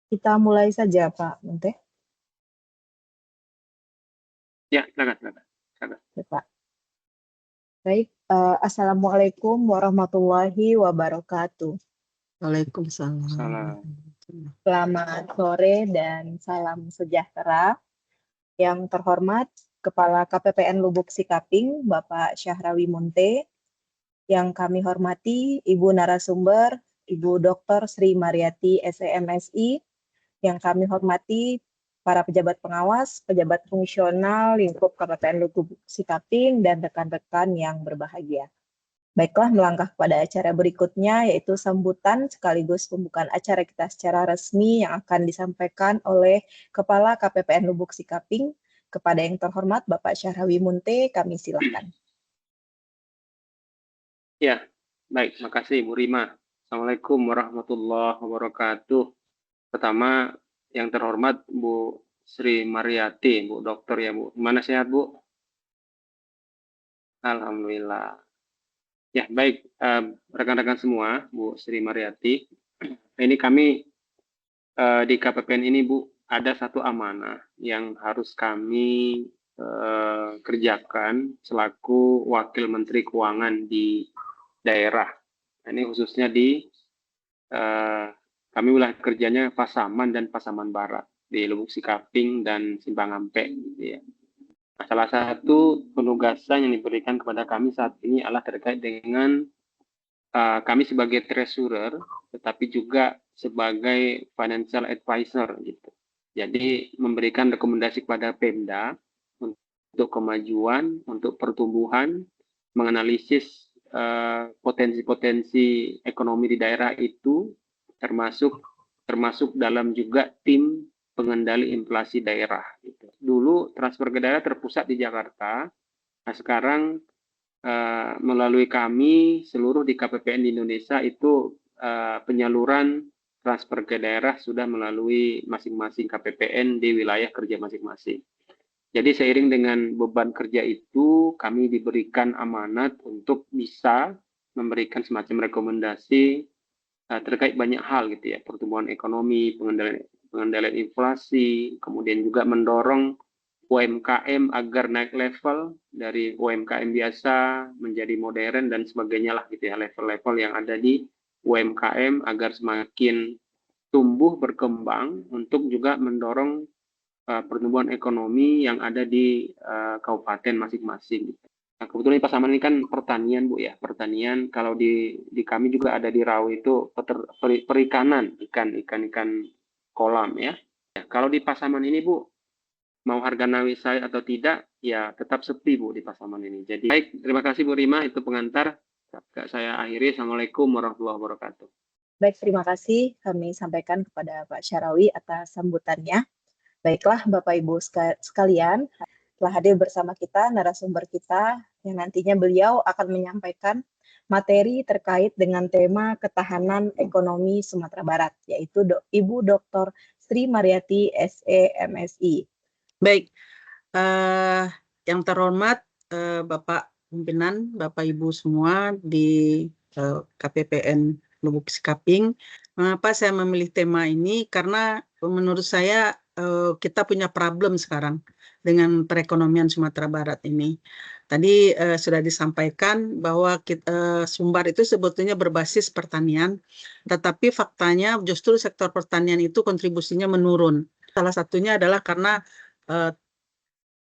Kita mulai saja, Pak Mente. Ya, silakan. Ya, Pak. Baik, Assalamualaikum warahmatullahi wabarakatuh. Waalaikumsalam. Salam. Selamat sore dan salam sejahtera. Yang terhormat Kepala KPPN Lubuk Sikaping, Bapak Syahrawi Munte. Yang kami hormati Ibu narasumber, Ibu Dr. Sri Mariati SEMSI. Yang kami hormati para pejabat pengawas, pejabat fungsional lingkup KPPN Lubuk Sikaping, dan rekan-rekan yang berbahagia. Baiklah, melangkah pada acara berikutnya, yaitu sambutan sekaligus pembukaan acara kita secara resmi yang akan disampaikan oleh Kepala KPPN Lubuk Sikaping. Kepada yang terhormat Bapak Syahrawi Munte, kami silakan. Ya, baik, makasih Bu Rima. Assalamualaikum warahmatullahi wabarakatuh. Pertama, yang terhormat Bu Sri Mariati, Bu Dokter ya Bu. Gimana sehat Bu? Alhamdulillah. Ya, baik, rekan-rekan semua, Bu Sri Mariati. Ini kami di KPPN ini Bu, ada satu amanah yang harus kami kerjakan selaku Wakil Menteri Keuangan di daerah. Ini khususnya di kami wilayah kerjanya Pasaman dan Pasaman Barat di Lubuk Sikaping dan Simpang Ampe. Gitu ya. Nah, salah satu penugasan yang diberikan kepada kami saat ini adalah terkait dengan kami sebagai treasurer, tetapi juga sebagai financial advisor gitu. Jadi memberikan rekomendasi kepada Pemda untuk kemajuan, untuk pertumbuhan, menganalisis potensi-potensi ekonomi di daerah itu, termasuk dalam juga tim pengendali inflasi daerah. Gitu. Dulu transfer ke daerah terpusat di Jakarta, nah sekarang melalui kami seluruh di KPPN di Indonesia itu penyaluran transfer ke daerah sudah melalui masing-masing KPPN di wilayah kerja masing-masing. Jadi seiring dengan beban kerja itu kami diberikan amanat untuk bisa memberikan semacam rekomendasi terkait banyak hal gitu ya, pertumbuhan ekonomi, pengendalian inflasi, kemudian juga mendorong UMKM agar naik level dari UMKM biasa menjadi modern dan sebagainya lah gitu ya, level-level yang ada di UMKM agar semakin tumbuh berkembang untuk juga mendorong pertumbuhan ekonomi yang ada di kabupaten masing-masing. Nah, kebetulan di Pasaman ini kan pertanian Bu ya, pertanian. Kalau di kami juga ada di Rawa itu perikanan, ikan kolam ya. Kalau di Pasaman ini Bu, mau harga nawi saya atau tidak, ya tetap sepi Bu di Pasaman ini. Jadi baik, terima kasih Bu Rima, itu pengantar. Saya akhiri, Assalamualaikum warahmatullahi wabarakatuh. Baik, terima kasih kami sampaikan kepada Pak Syahrawi atas sambutannya. Baiklah Bapak Ibu sekalian, telah hadir bersama kita narasumber kita yang nantinya beliau akan menyampaikan materi terkait dengan tema ketahanan ekonomi Sumatera Barat, yaitu Ibu Dr. Sri Mariati SEMSI. Baik, yang terhormat Bapak Pimpinan, Bapak Ibu semua di KPPN Lubuk Sikaping. Mengapa saya memilih tema ini? Karena menurut saya kita punya problem sekarang dengan perekonomian Sumatera Barat ini. Tadi sudah disampaikan bahwa Sumbar itu sebetulnya berbasis pertanian, tetapi faktanya justru sektor pertanian itu kontribusinya menurun. Salah satunya adalah karena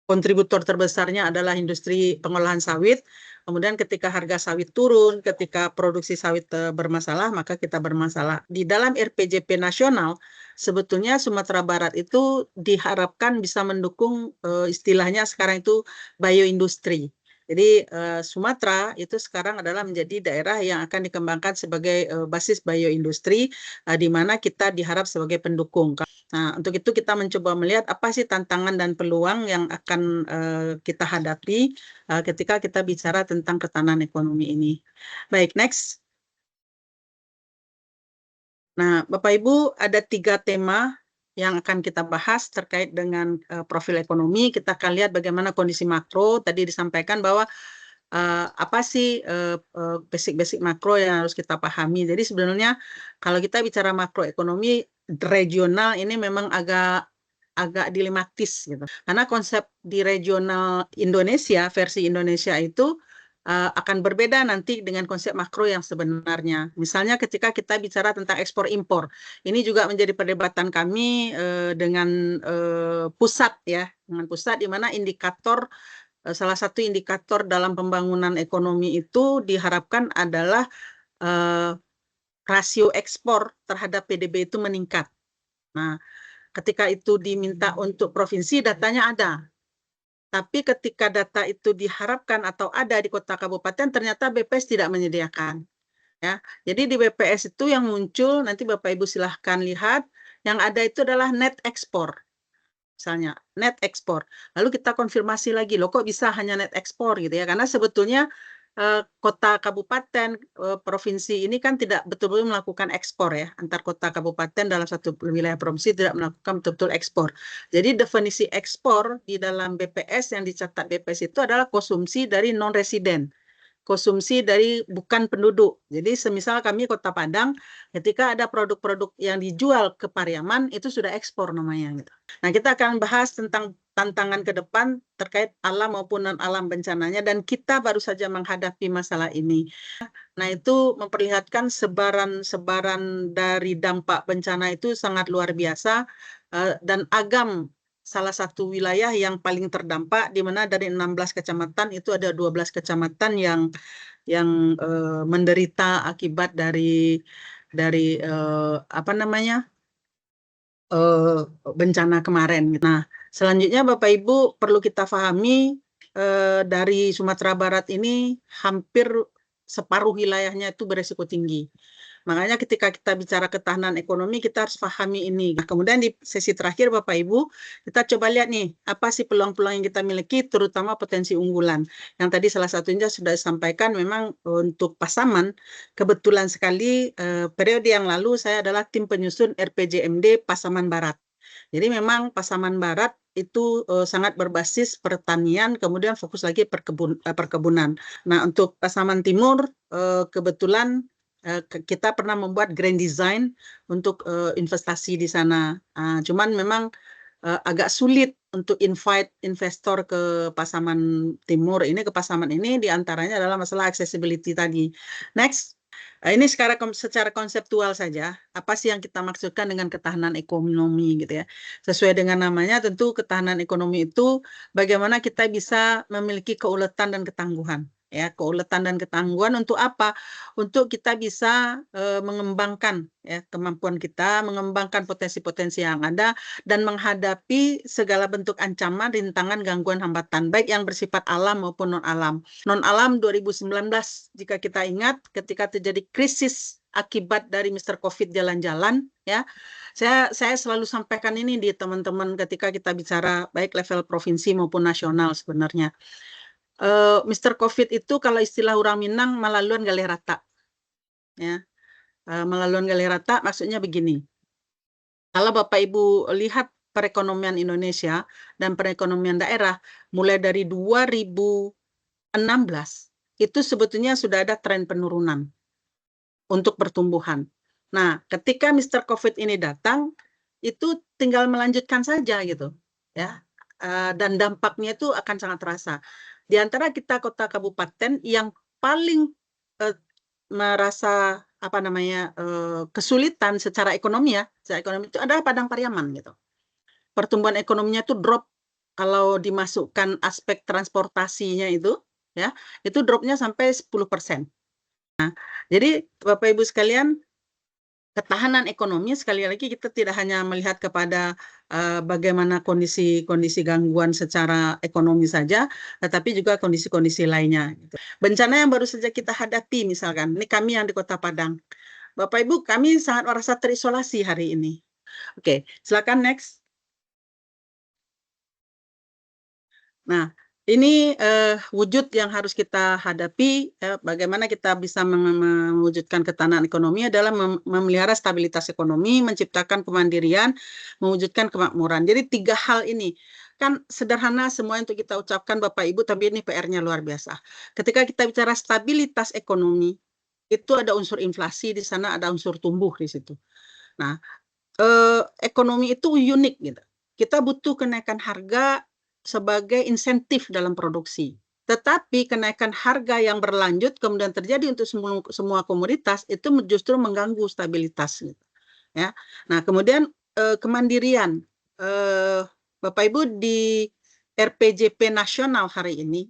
kontributor terbesarnya adalah industri pengolahan sawit. Kemudian ketika harga sawit turun, ketika produksi sawit bermasalah, maka kita bermasalah. Di dalam RPJP nasional, sebetulnya Sumatera Barat itu diharapkan bisa mendukung istilahnya sekarang itu bioindustri. Jadi Sumatera itu sekarang adalah menjadi daerah yang akan dikembangkan sebagai basis bioindustri, di mana kita diharap sebagai pendukung. Nah, untuk itu kita mencoba melihat apa sih tantangan dan peluang yang akan kita hadapi ketika kita bicara tentang ketahanan ekonomi ini. Baik, next. Nah, Bapak Ibu, ada 3 tema yang akan kita bahas terkait dengan profil ekonomi. Kita akan lihat bagaimana kondisi makro. Tadi disampaikan bahwa apa sih basic-basic makro yang harus kita pahami. Jadi sebenarnya kalau kita bicara makroekonomi regional ini memang agak dilematis gitu. Karena konsep di regional Indonesia, versi Indonesia itu akan berbeda nanti dengan konsep makro yang sebenarnya. Misalnya ketika kita bicara tentang ekspor impor, ini juga menjadi perdebatan kami dengan pusat ya, dengan pusat di mana indikator salah satu indikator dalam pembangunan ekonomi itu diharapkan adalah rasio ekspor terhadap PDB itu meningkat. Nah, ketika itu diminta untuk provinsi, datanya ada. Tapi ketika data itu diharapkan atau ada di kota kabupaten, ternyata BPS tidak menyediakan. Ya, jadi di BPS itu yang muncul, nanti Bapak Ibu silahkan lihat, yang ada itu adalah net ekspor. Misalnya, net ekspor. Lalu kita konfirmasi lagi, loh kok bisa hanya net ekspor gitu ya? Karena sebetulnya kota kabupaten provinsi ini kan tidak betul-betul melakukan ekspor ya, antar kota kabupaten dalam satu wilayah provinsi tidak melakukan betul-betul ekspor. Jadi definisi ekspor di dalam BPS yang dicatat BPS itu adalah konsumsi dari non residen, konsumsi dari bukan penduduk. Jadi semisal kami Kota Padang, ketika ada produk-produk yang dijual ke Pariaman itu sudah ekspor namanya gitu. Nah, kita akan bahas tentang tantangan ke depan terkait alam maupun non-alam bencananya, dan kita baru saja menghadapi masalah ini. Nah, itu memperlihatkan sebaran dari dampak bencana itu sangat luar biasa, dan Agam salah satu wilayah yang paling terdampak, di mana dari 16 kecamatan itu ada 12 kecamatan yang menderita akibat dari apa namanya bencana kemarin. Nah, selanjutnya Bapak Ibu perlu kita pahami dari Sumatera Barat ini hampir separuh wilayahnya itu beresiko tinggi. Makanya ketika kita bicara ketahanan ekonomi, kita harus pahami ini. Nah, kemudian di sesi terakhir Bapak Ibu, kita coba lihat nih, apa sih peluang-peluang yang kita miliki, terutama potensi unggulan. Yang tadi salah satunya sudah disampaikan, memang untuk Pasaman, kebetulan sekali periode yang lalu saya adalah tim penyusun RPJMD Pasaman Barat. Jadi memang Pasaman Barat itu sangat berbasis pertanian, kemudian fokus lagi perkebunan. Nah, untuk Pasaman Timur, kebetulan kita pernah membuat grand design untuk investasi di sana. Cuman memang agak sulit untuk invite investor ke Pasaman Timur ini, ke Pasaman ini, diantaranya adalah masalah accessibility tadi. Next. Ini secara konseptual saja, apa sih yang kita maksudkan dengan ketahanan ekonomi gitu ya. Sesuai dengan namanya, tentu ketahanan ekonomi itu bagaimana kita bisa memiliki keuletan dan ketangguhan. Ya, keuletan dan ketangguhan untuk apa? Untuk kita bisa mengembangkan ya kemampuan kita, mengembangkan potensi-potensi yang ada, dan menghadapi segala bentuk ancaman, rintangan, gangguan, hambatan, baik yang bersifat alam maupun non-alam. Non-alam 2019, jika kita ingat, ketika terjadi krisis akibat dari Mr. COVID jalan-jalan, ya, saya selalu sampaikan ini di teman-teman ketika kita bicara baik level provinsi maupun nasional sebenarnya. Mr. COVID itu kalau istilah orang Minang malaluan galih rata, ya, malaluan galih rata maksudnya begini. Kalau Bapak Ibu lihat perekonomian Indonesia dan perekonomian daerah mulai dari 2016 itu sebetulnya sudah ada tren penurunan untuk pertumbuhan. Nah, ketika Mr. COVID ini datang, itu tinggal melanjutkan saja gitu, ya, dan dampaknya itu akan sangat terasa. Di antara kita kota kabupaten yang paling merasa apa namanya kesulitan secara ekonomi ya, secara ekonomi itu adalah Padang Pariaman gitu. Pertumbuhan ekonominya itu drop kalau dimasukkan aspek transportasinya itu, ya, itu dropnya sampai 10%. Nah, jadi Bapak Ibu sekalian, ketahanan ekonomi sekali lagi kita tidak hanya melihat kepada bagaimana kondisi gangguan secara ekonomi saja, tetapi juga kondisi-kondisi lainnya. Bencana yang baru saja kita hadapi, misalkan, ini kami yang di Kota Padang. Bapak Ibu, kami sangat merasa terisolasi hari ini. Oke, silakan next. Nah, ini wujud yang harus kita hadapi, bagaimana kita bisa mewujudkan ketahanan ekonomi adalah memelihara stabilitas ekonomi, menciptakan kemandirian, mewujudkan kemakmuran. Jadi 3 hal ini. kan sederhana semua untuk kita ucapkan Bapak Ibu, tapi ini PR-nya luar biasa. Ketika kita bicara stabilitas ekonomi, itu ada unsur inflasi di sana, ada unsur tumbuh di situ. Nah, ekonomi itu unik gitu. Kita butuh kenaikan harga sebagai insentif dalam produksi. Tetapi kenaikan harga yang berlanjut kemudian terjadi untuk semua komoditas itu justru mengganggu stabilitas gitu. Ya. Nah, kemudian kemandirian Bapak Ibu di RPJP nasional hari ini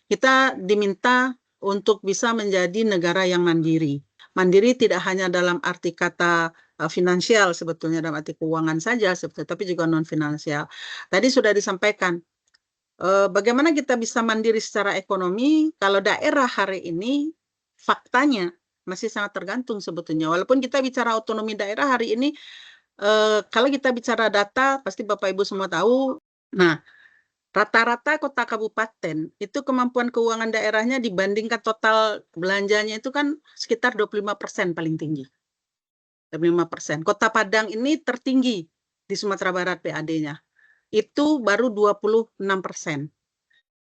kita diminta untuk bisa menjadi negara yang mandiri. Mandiri tidak hanya dalam arti kata finansial sebetulnya, dalam arti keuangan saja sebetulnya, tapi juga non finansial. Tadi sudah disampaikan bagaimana kita bisa mandiri secara ekonomi kalau daerah hari ini faktanya masih sangat tergantung sebetulnya. Walaupun kita bicara otonomi daerah hari ini, kalau kita bicara data pasti Bapak Ibu semua tahu. Nah, rata-rata kota kabupaten itu kemampuan keuangan daerahnya dibandingkan total belanjanya itu kan sekitar 25% paling tinggi. 25%. Kota Padang ini tertinggi di Sumatera Barat PAD-nya. Itu baru 26%.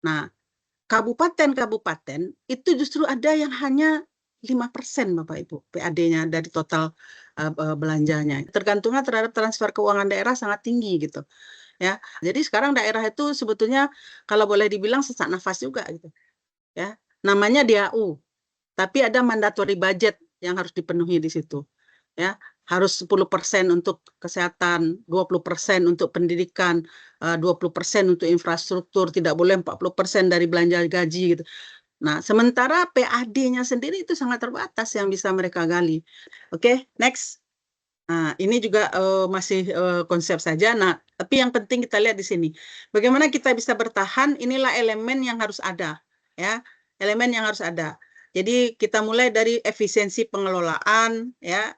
Nah, kabupaten-kabupaten itu justru ada yang hanya 5% Bapak Ibu PAD-nya dari total belanjanya. Tergantungnya terhadap transfer keuangan daerah sangat tinggi gitu. Ya, jadi sekarang daerah itu sebetulnya kalau boleh dibilang sesak nafas juga gitu. Ya, namanya DAU, tapi ada mandatory budget yang harus dipenuhi di situ. Ya, harus 10% untuk kesehatan, 20% untuk pendidikan, 20% untuk infrastruktur, tidak boleh 40% dari belanja gaji gitu. Nah, sementara PAD-nya sendiri itu sangat terbatas yang bisa mereka gali. Oke, next. Nah, ini juga masih konsep saja. Nah, tapi yang penting kita lihat di sini. Bagaimana kita bisa bertahan, inilah elemen yang harus ada. Ya, elemen yang harus ada. Jadi kita mulai dari efisiensi pengelolaan. Ya,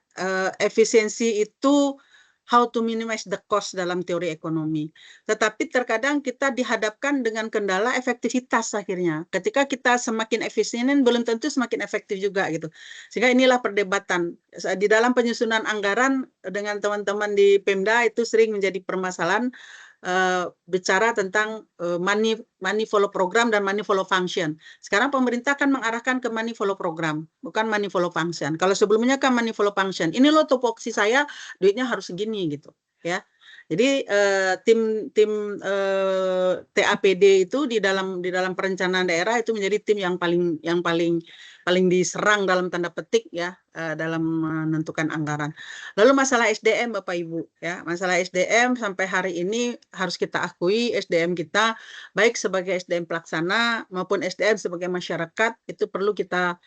efisiensi itu how to minimize the cost dalam teori ekonomi. Tetapi terkadang kita dihadapkan dengan kendala efektivitas akhirnya. Ketika kita semakin efisien, belum tentu semakin efektif juga gitu. Sehingga inilah perdebatan. Di dalam penyusunan anggaran dengan teman-teman di Pemda itu sering menjadi permasalahan bicara tentang money follow program dan money follow function. Sekarang pemerintah kan mengarahkan ke money follow program, bukan money follow function. Kalau sebelumnya kan money follow function. Ini loh tupoksi saya, duitnya harus segini gitu, ya. Jadi tim TAPD itu di dalam perencanaan daerah itu menjadi tim yang paling diserang dalam tanda petik ya dalam menentukan anggaran. Lalu masalah SDM Bapak Ibu ya, masalah SDM sampai hari ini harus kita akui SDM kita baik sebagai SDM pelaksana maupun SDM sebagai masyarakat itu perlu kita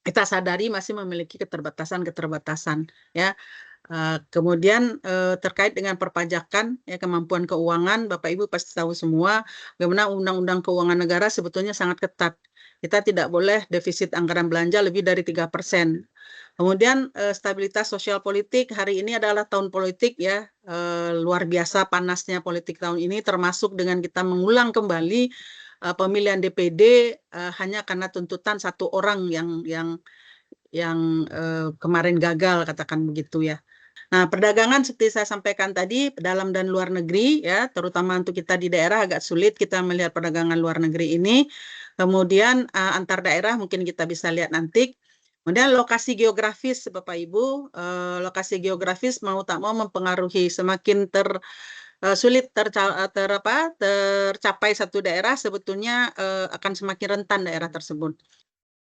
kita sadari masih memiliki keterbatasan ya. Kemudian terkait dengan perpajakan ya, kemampuan keuangan Bapak Ibu pasti tahu semua bagaimana Undang-Undang Keuangan Negara sebetulnya sangat ketat. Kita tidak boleh defisit anggaran belanja lebih dari 3%. Kemudian stabilitas sosial politik hari ini adalah tahun politik ya, luar biasa panasnya politik tahun ini termasuk dengan kita mengulang kembali pemilihan DPD hanya karena tuntutan satu orang yang kemarin gagal katakan begitu ya. Nah, perdagangan seperti saya sampaikan tadi, dalam dan luar negeri, ya, terutama untuk kita di daerah agak sulit kita melihat perdagangan luar negeri ini. Kemudian antar daerah mungkin kita bisa lihat nanti. Kemudian lokasi geografis, Bapak Ibu, lokasi geografis mau tak mau mempengaruhi semakin sulit tercapai satu daerah, sebetulnya akan semakin rentan daerah tersebut.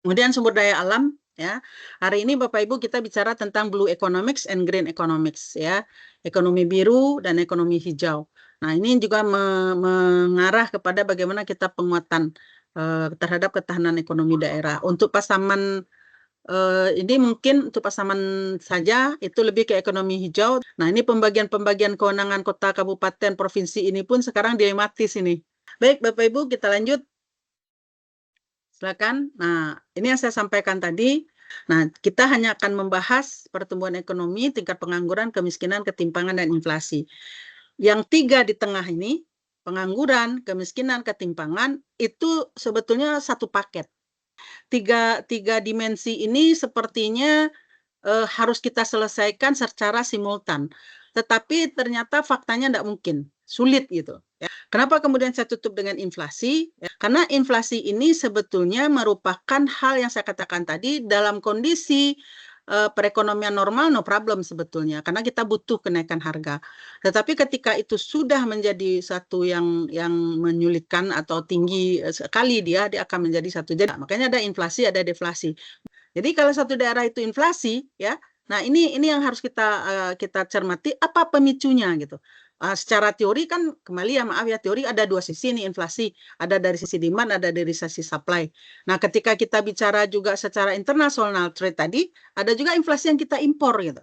Kemudian sumber daya alam. Ya, hari ini Bapak Ibu kita bicara tentang blue economics and green economics ya, ekonomi biru dan ekonomi hijau. Nah ini juga mengarah kepada bagaimana kita penguatan terhadap ketahanan ekonomi daerah. Untuk Pasaman ini mungkin untuk Pasaman saja itu lebih ke ekonomi hijau. Nah ini pembagian kewenangan kota, kabupaten, provinsi ini pun sekarang dilematis ini. Baik Bapak Ibu kita lanjut. Silakan. Nah, ini yang saya sampaikan tadi. Nah, kita hanya akan membahas pertumbuhan ekonomi, tingkat pengangguran, kemiskinan, ketimpangan, dan inflasi. Yang tiga di tengah ini, pengangguran, kemiskinan, ketimpangan, itu sebetulnya satu paket. Tiga dimensi ini sepertinya harus kita selesaikan secara simultan. tetapi ternyata faktanya tidak mungkin, sulit gitu. Ya. Kenapa kemudian saya tutup dengan inflasi? Ya, karena inflasi ini sebetulnya merupakan hal yang saya katakan tadi dalam kondisi perekonomian normal no problem sebetulnya, karena kita butuh kenaikan harga. Tetapi ketika itu sudah menjadi satu yang menyulitkan atau tinggi sekali dia akan menjadi satu. Jadi makanya ada inflasi, ada deflasi. Jadi kalau satu daerah itu inflasi, ya, nah ini yang harus kita cermati apa pemicunya gitu. Secara teori kan kembali ya maaf ya, teori ada dua sisi nih inflasi, ada dari sisi demand, ada dari sisi supply. Nah ketika kita bicara juga secara international trade tadi, ada juga inflasi yang kita impor gitu.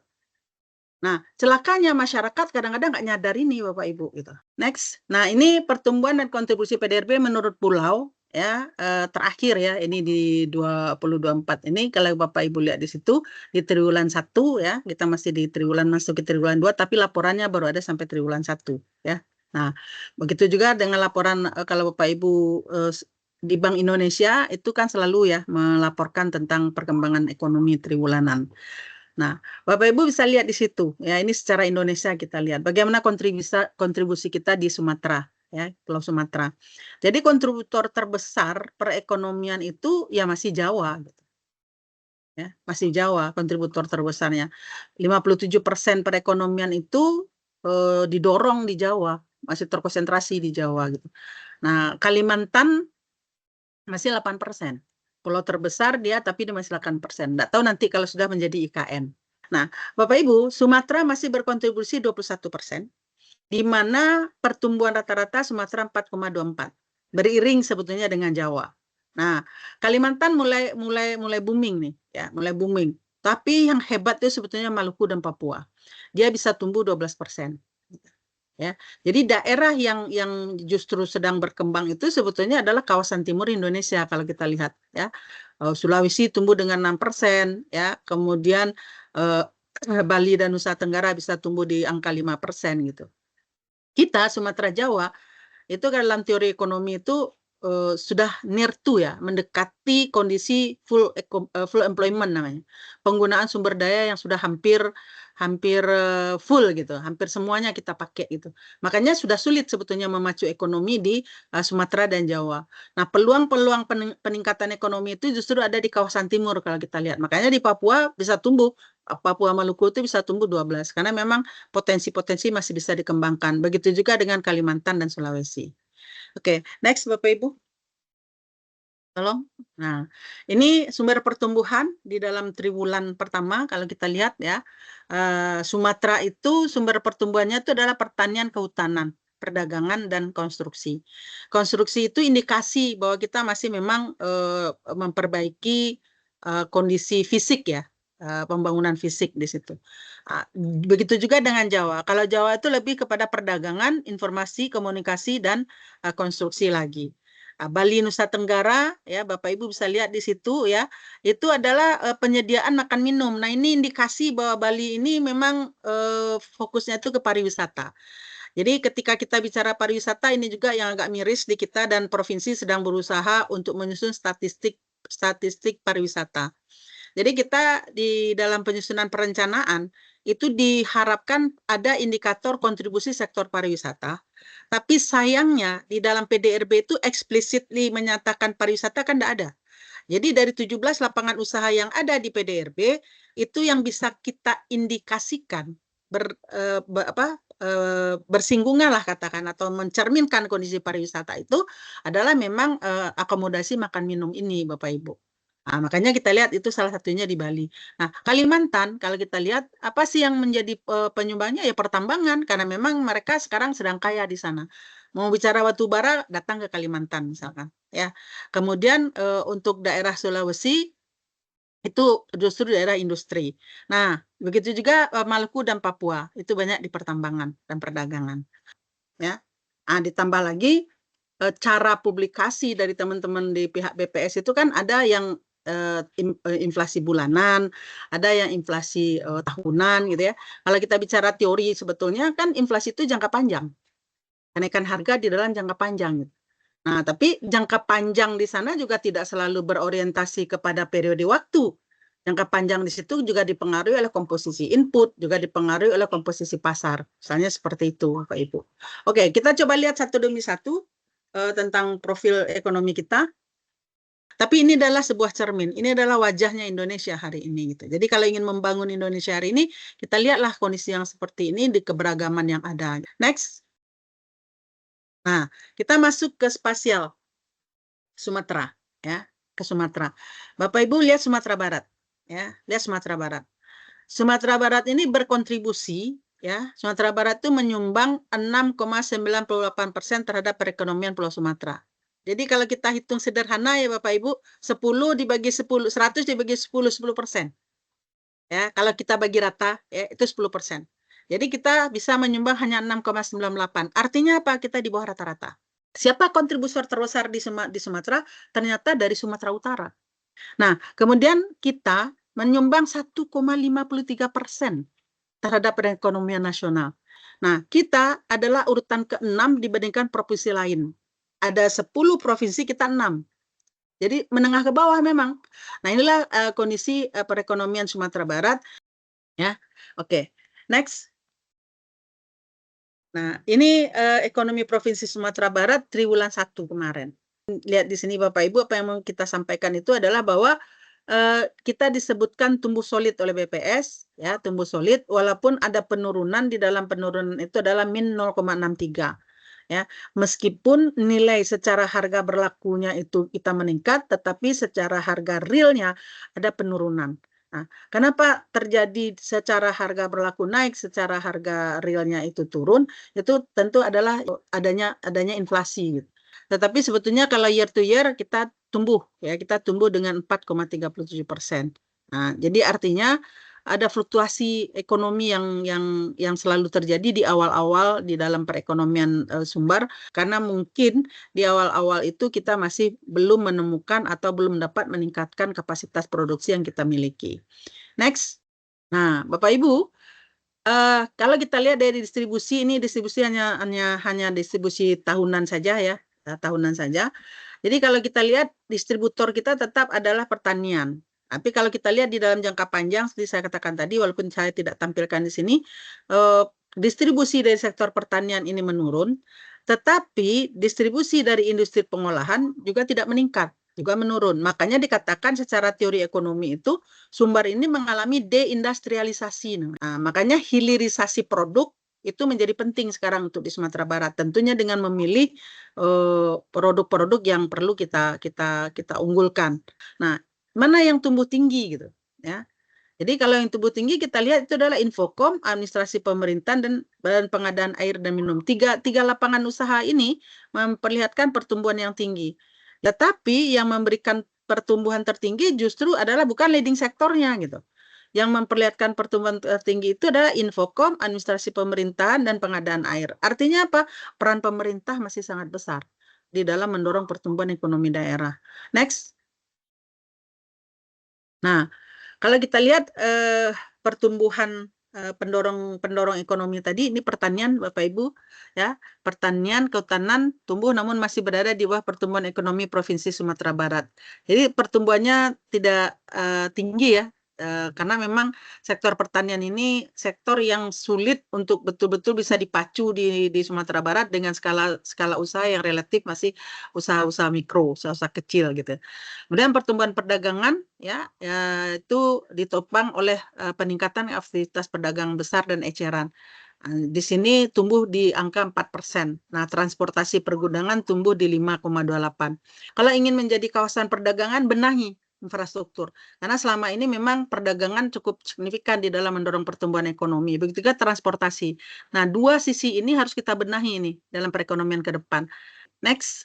Nah, celakanya masyarakat kadang-kadang nggak nyadar ini Bapak Ibu gitu. Next. Nah, ini pertumbuhan dan kontribusi PDRB menurut pulau ya terakhir ya ini di 2024 ini kalau Bapak Ibu lihat di situ di triwulan 1 ya, kita masih di triwulan masuk ke triwulan 2 tapi laporannya baru ada sampai triwulan 1 ya. Nah, begitu juga dengan laporan kalau Bapak Ibu di Bank Indonesia itu kan selalu ya melaporkan tentang perkembangan ekonomi triwulanan. Nah, Bapak Ibu bisa lihat di situ. Ya, ini secara Indonesia kita lihat bagaimana kontribusi kita di Sumatera, ya, Pulau Sumatera. Jadi kontributor terbesar perekonomian itu ya masih Jawa gitu. Ya, masih Jawa kontributor terbesarnya. 57% perekonomian itu didorong di Jawa, masih terkonsentrasi di Jawa gitu. Nah, Kalimantan masih 8%. Pulau terbesar dia tapi dia masih 8%. Nggak tahu nanti kalau sudah menjadi IKN. Nah, Bapak Ibu, Sumatera masih berkontribusi 21%, di mana pertumbuhan rata-rata Sumatera 4,24, beriring sebetulnya dengan Jawa. Nah, Kalimantan mulai booming nih, ya, mulai booming. Tapi yang hebat itu sebetulnya Maluku dan Papua. Dia bisa tumbuh 12%. Ya, jadi daerah yang justru sedang berkembang itu sebetulnya adalah kawasan timur Indonesia kalau kita lihat ya. Sulawesi tumbuh dengan 6% ya, kemudian Bali dan Nusa Tenggara bisa tumbuh di angka 5% gitu. Kita Sumatera Jawa itu dalam teori ekonomi itu sudah near to ya, mendekati kondisi full employment namanya. Penggunaan sumber daya yang sudah hampir full gitu, hampir semuanya kita pakai gitu. Makanya sudah sulit sebetulnya memacu ekonomi di Sumatera dan Jawa. Nah, peluang-peluang peningkatan ekonomi itu justru ada di kawasan timur kalau kita lihat. Makanya di Papua bisa tumbuh, Papua Maluku itu bisa tumbuh 12 karena memang potensi-potensi masih bisa dikembangkan. Begitu juga dengan Kalimantan dan Sulawesi. Oke, next Bapak Ibu. Tolong. Nah, ini sumber pertumbuhan di dalam triwulan pertama kalau kita lihat ya. Sumatera itu sumber pertumbuhannya itu adalah pertanian kehutanan, perdagangan dan konstruksi. Konstruksi itu indikasi bahwa kita masih memang memperbaiki kondisi fisik ya. Pembangunan fisik di situ. Begitu juga dengan Jawa. Kalau Jawa itu lebih kepada perdagangan, informasi, komunikasi, dan konstruksi lagi. Bali Nusa Tenggara ya Bapak Ibu bisa lihat di situ ya, itu adalah penyediaan makan minum. Nah, ini indikasi bahwa Bali ini memang fokusnya itu ke pariwisata. Jadi ketika kita bicara pariwisata ini juga yang agak miris di kita dan provinsi sedang berusaha untuk menyusun statistik pariwisata. Jadi kita di dalam penyusunan perencanaan itu diharapkan ada indikator kontribusi sektor pariwisata. Tapi sayangnya di dalam PDRB itu explicitly menyatakan pariwisata kan tidak ada. Jadi dari 17 lapangan usaha yang ada di PDRB itu yang bisa kita indikasikan bersinggungan lah katakan atau mencerminkan kondisi pariwisata itu adalah memang akomodasi makan minum ini Bapak Ibu. Nah, makanya kita lihat itu salah satunya di Bali. Nah, Kalimantan kalau kita lihat apa sih yang menjadi penyumbangnya ya pertambangan karena memang mereka sekarang sedang kaya di sana. Mau bicara batu bara datang ke Kalimantan misalkan ya. Kemudian untuk daerah Sulawesi itu justru daerah industri. Nah, begitu juga Maluku dan Papua itu banyak di pertambangan dan perdagangan. Ya. Nah, ditambah lagi cara publikasi dari teman-teman di pihak BPS itu kan ada yang inflasi bulanan, ada yang inflasi tahunan gitu ya. Kalau kita bicara teori sebetulnya kan inflasi itu jangka panjang. Kenaikan harga di dalam jangka panjang gitu. Nah, tapi jangka panjang di sana juga tidak selalu berorientasi kepada periode waktu. Jangka panjang di situ juga dipengaruhi oleh komposisi input, juga dipengaruhi oleh komposisi pasar. Misalnya seperti itu, Bapak Ibu. Oke, kita coba lihat satu demi satu tentang profil ekonomi kita. Tapi ini adalah sebuah cermin, ini adalah wajahnya Indonesia hari ini gitu. Jadi kalau ingin membangun Indonesia hari ini, kita lihatlah kondisi yang seperti ini di keberagaman yang ada. Next. Nah, kita masuk ke spasial Sumatera, ya, ke Sumatera. Bapak Ibu lihat Sumatera Barat, ya, lihat Sumatera Barat. Sumatera Barat ini berkontribusi, ya, Sumatera Barat itu menyumbang 6,98% terhadap perekonomian Pulau Sumatera. Jadi kalau kita hitung sederhana ya Bapak Ibu, 10 dibagi 10, 100 dibagi 10, 10%. Ya, kalau kita bagi rata, ya, itu 10%. Jadi kita bisa menyumbang hanya 6,98. Artinya apa? Kita di bawah rata-rata. Siapa kontributor terbesar di Sumatera? Ternyata dari Sumatera Utara. Nah, kemudian kita menyumbang 1,53% terhadap perekonomian nasional. Nah, kita adalah urutan ke-6 dibandingkan provinsi lain. Ada 10 provinsi, kita 6. Jadi menengah ke bawah memang. Nah, inilah kondisi perekonomian Sumatera Barat. Ya, oke. Next. Nah, ini ekonomi Provinsi Sumatera Barat triwulan 1 kemarin. Lihat di sini Bapak Ibu, apa yang mau kita sampaikan itu adalah bahwa kita disebutkan tumbuh solid oleh BPS, ya, tumbuh solid, walaupun ada penurunan, di dalam penurunan itu adalah min 0,63. Ya, meskipun nilai secara harga berlakunya itu kita meningkat, tetapi secara harga realnya ada penurunan. Nah, kenapa terjadi secara harga berlaku naik, secara harga realnya itu turun? Itu tentu adalah adanya inflasi. Gitu. Tetapi sebetulnya kalau year to year kita tumbuh, ya, kita tumbuh dengan 4,37%. Nah, jadi artinya ada fluktuasi ekonomi yang selalu terjadi di awal-awal di dalam perekonomian Sumbar, karena mungkin di awal-awal itu kita masih belum menemukan atau belum dapat meningkatkan kapasitas produksi yang kita miliki. Next. Nah, Bapak Ibu, kalau kita lihat dari distribusi, ini distribusi hanya distribusi tahunan saja, ya, tahunan saja. Jadi kalau kita lihat distributor kita tetap adalah pertanian. Tapi kalau kita lihat di dalam jangka panjang, seperti saya katakan tadi, walaupun saya tidak tampilkan di sini, distribusi dari sektor pertanian ini menurun, tetapi distribusi dari industri pengolahan juga tidak meningkat, juga menurun. Makanya dikatakan secara teori ekonomi itu, Sumbar ini mengalami deindustrialisasi. Nah, makanya hilirisasi produk itu menjadi penting sekarang untuk di Sumatera Barat. Tentunya dengan memilih produk-produk yang perlu kita unggulkan. Nah, mana yang tumbuh tinggi gitu, ya. Jadi kalau yang tumbuh tinggi kita lihat itu adalah Infokom, administrasi pemerintahan, dan Badan Pengadaan Air dan Minum. Tiga lapangan usaha ini memperlihatkan pertumbuhan yang tinggi. Tetapi yang memberikan pertumbuhan tertinggi justru adalah bukan leading sektornya gitu. Yang memperlihatkan pertumbuhan tertinggi itu adalah Infokom, administrasi pemerintahan, dan pengadaan air. Artinya apa? Peran pemerintah masih sangat besar di dalam mendorong pertumbuhan ekonomi daerah. Next. Nah, kalau kita lihat pertumbuhan pendorong ekonomi tadi, ini pertanian Bapak Ibu, ya, pertanian, kehutanan tumbuh namun masih berada di bawah pertumbuhan ekonomi Provinsi Sumatera Barat. Jadi pertumbuhannya tidak tinggi, ya, karena memang sektor pertanian ini sektor yang sulit untuk betul-betul bisa dipacu di Sumatera Barat dengan skala usaha yang relatif masih usaha-usaha mikro, usaha-usaha kecil gitu. Kemudian pertumbuhan perdagangan, ya, itu ditopang oleh peningkatan aktivitas pedagang besar dan eceran. Di sini tumbuh di angka 4%. Nah, transportasi pergudangan tumbuh di 5,28. Kalau ingin menjadi kawasan perdagangan, benahi infrastruktur. Karena selama ini memang perdagangan cukup signifikan di dalam mendorong pertumbuhan ekonomi. Begitu juga transportasi. Nah, dua sisi ini harus kita benahi ini dalam perekonomian ke depan. Next.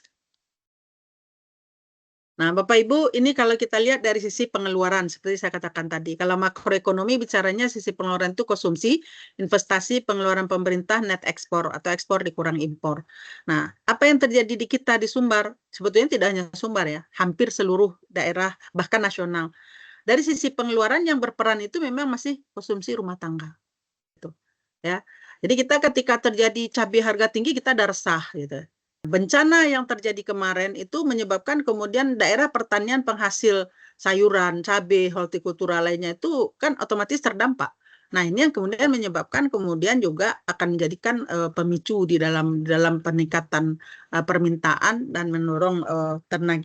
Nah, Bapak Ibu, ini kalau kita lihat dari sisi pengeluaran, seperti saya katakan tadi. Kalau makroekonomi bicaranya sisi pengeluaran itu konsumsi, investasi, pengeluaran pemerintah, net ekspor, atau ekspor dikurang impor. Nah, apa yang terjadi di kita di Sumbar, sebetulnya tidak hanya Sumbar, ya, hampir seluruh daerah, bahkan nasional. Dari sisi pengeluaran yang berperan itu memang masih konsumsi rumah tangga. Gitu, ya. Jadi kita ketika terjadi cabai harga tinggi, kita ada resah, gitu. Bencana yang terjadi kemarin itu menyebabkan kemudian daerah pertanian penghasil sayuran, cabai, hortikultura lainnya itu kan otomatis terdampak. Nah, ini yang kemudian menyebabkan kemudian juga akan menjadikan pemicu di dalam peningkatan permintaan dan mendorong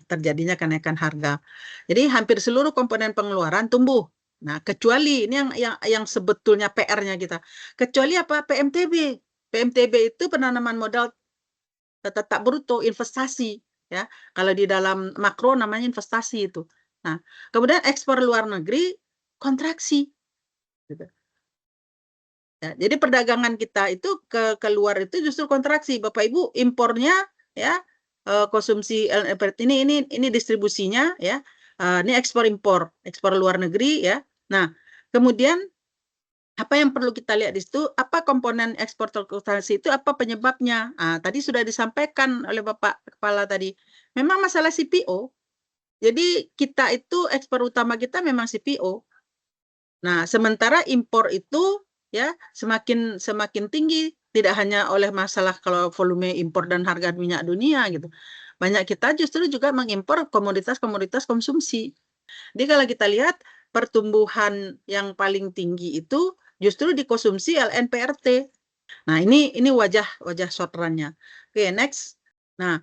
terjadinya kenaikan harga. Jadi hampir seluruh komponen pengeluaran tumbuh. Nah, kecuali ini yang sebetulnya PR-nya kita. Kecuali apa? PMTB. PMTB itu penanaman modal tetap bruto, investasi, ya. Kalau di dalam makro namanya investasi itu. Nah, kemudian ekspor luar negeri kontraksi, gitu. Ya, jadi perdagangan kita itu ke luar itu justru kontraksi, Bapak Ibu. Impornya ya konsumsi ini distribusinya ya. Ini ekspor luar negeri ya. Nah, kemudian apa yang perlu kita lihat di situ, apa komponen ekspor kontraksi itu, apa penyebabnya? Tadi sudah disampaikan oleh Bapak Kepala tadi. Memang masalah CPO. Jadi kita itu ekspor utama kita memang CPO. Nah, sementara impor itu ya semakin tinggi, tidak hanya oleh masalah kalau volume impor dan harga minyak dunia gitu. Banyak kita justru juga mengimpor komoditas-komoditas konsumsi. Jadi kalau kita lihat pertumbuhan yang paling tinggi itu justru dikonsumsi LNPRT. Nah, ini wajah short run-nya. Oke, next. Nah,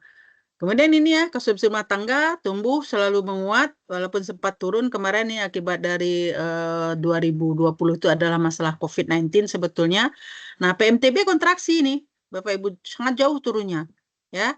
kemudian ini ya, konsumsi rumah tangga tumbuh selalu menguat, walaupun sempat turun kemarin nih akibat dari 2020 itu adalah masalah COVID-19 sebetulnya. Nah, PMTB kontraksi nih, Bapak Ibu, sangat jauh turunnya. Ya.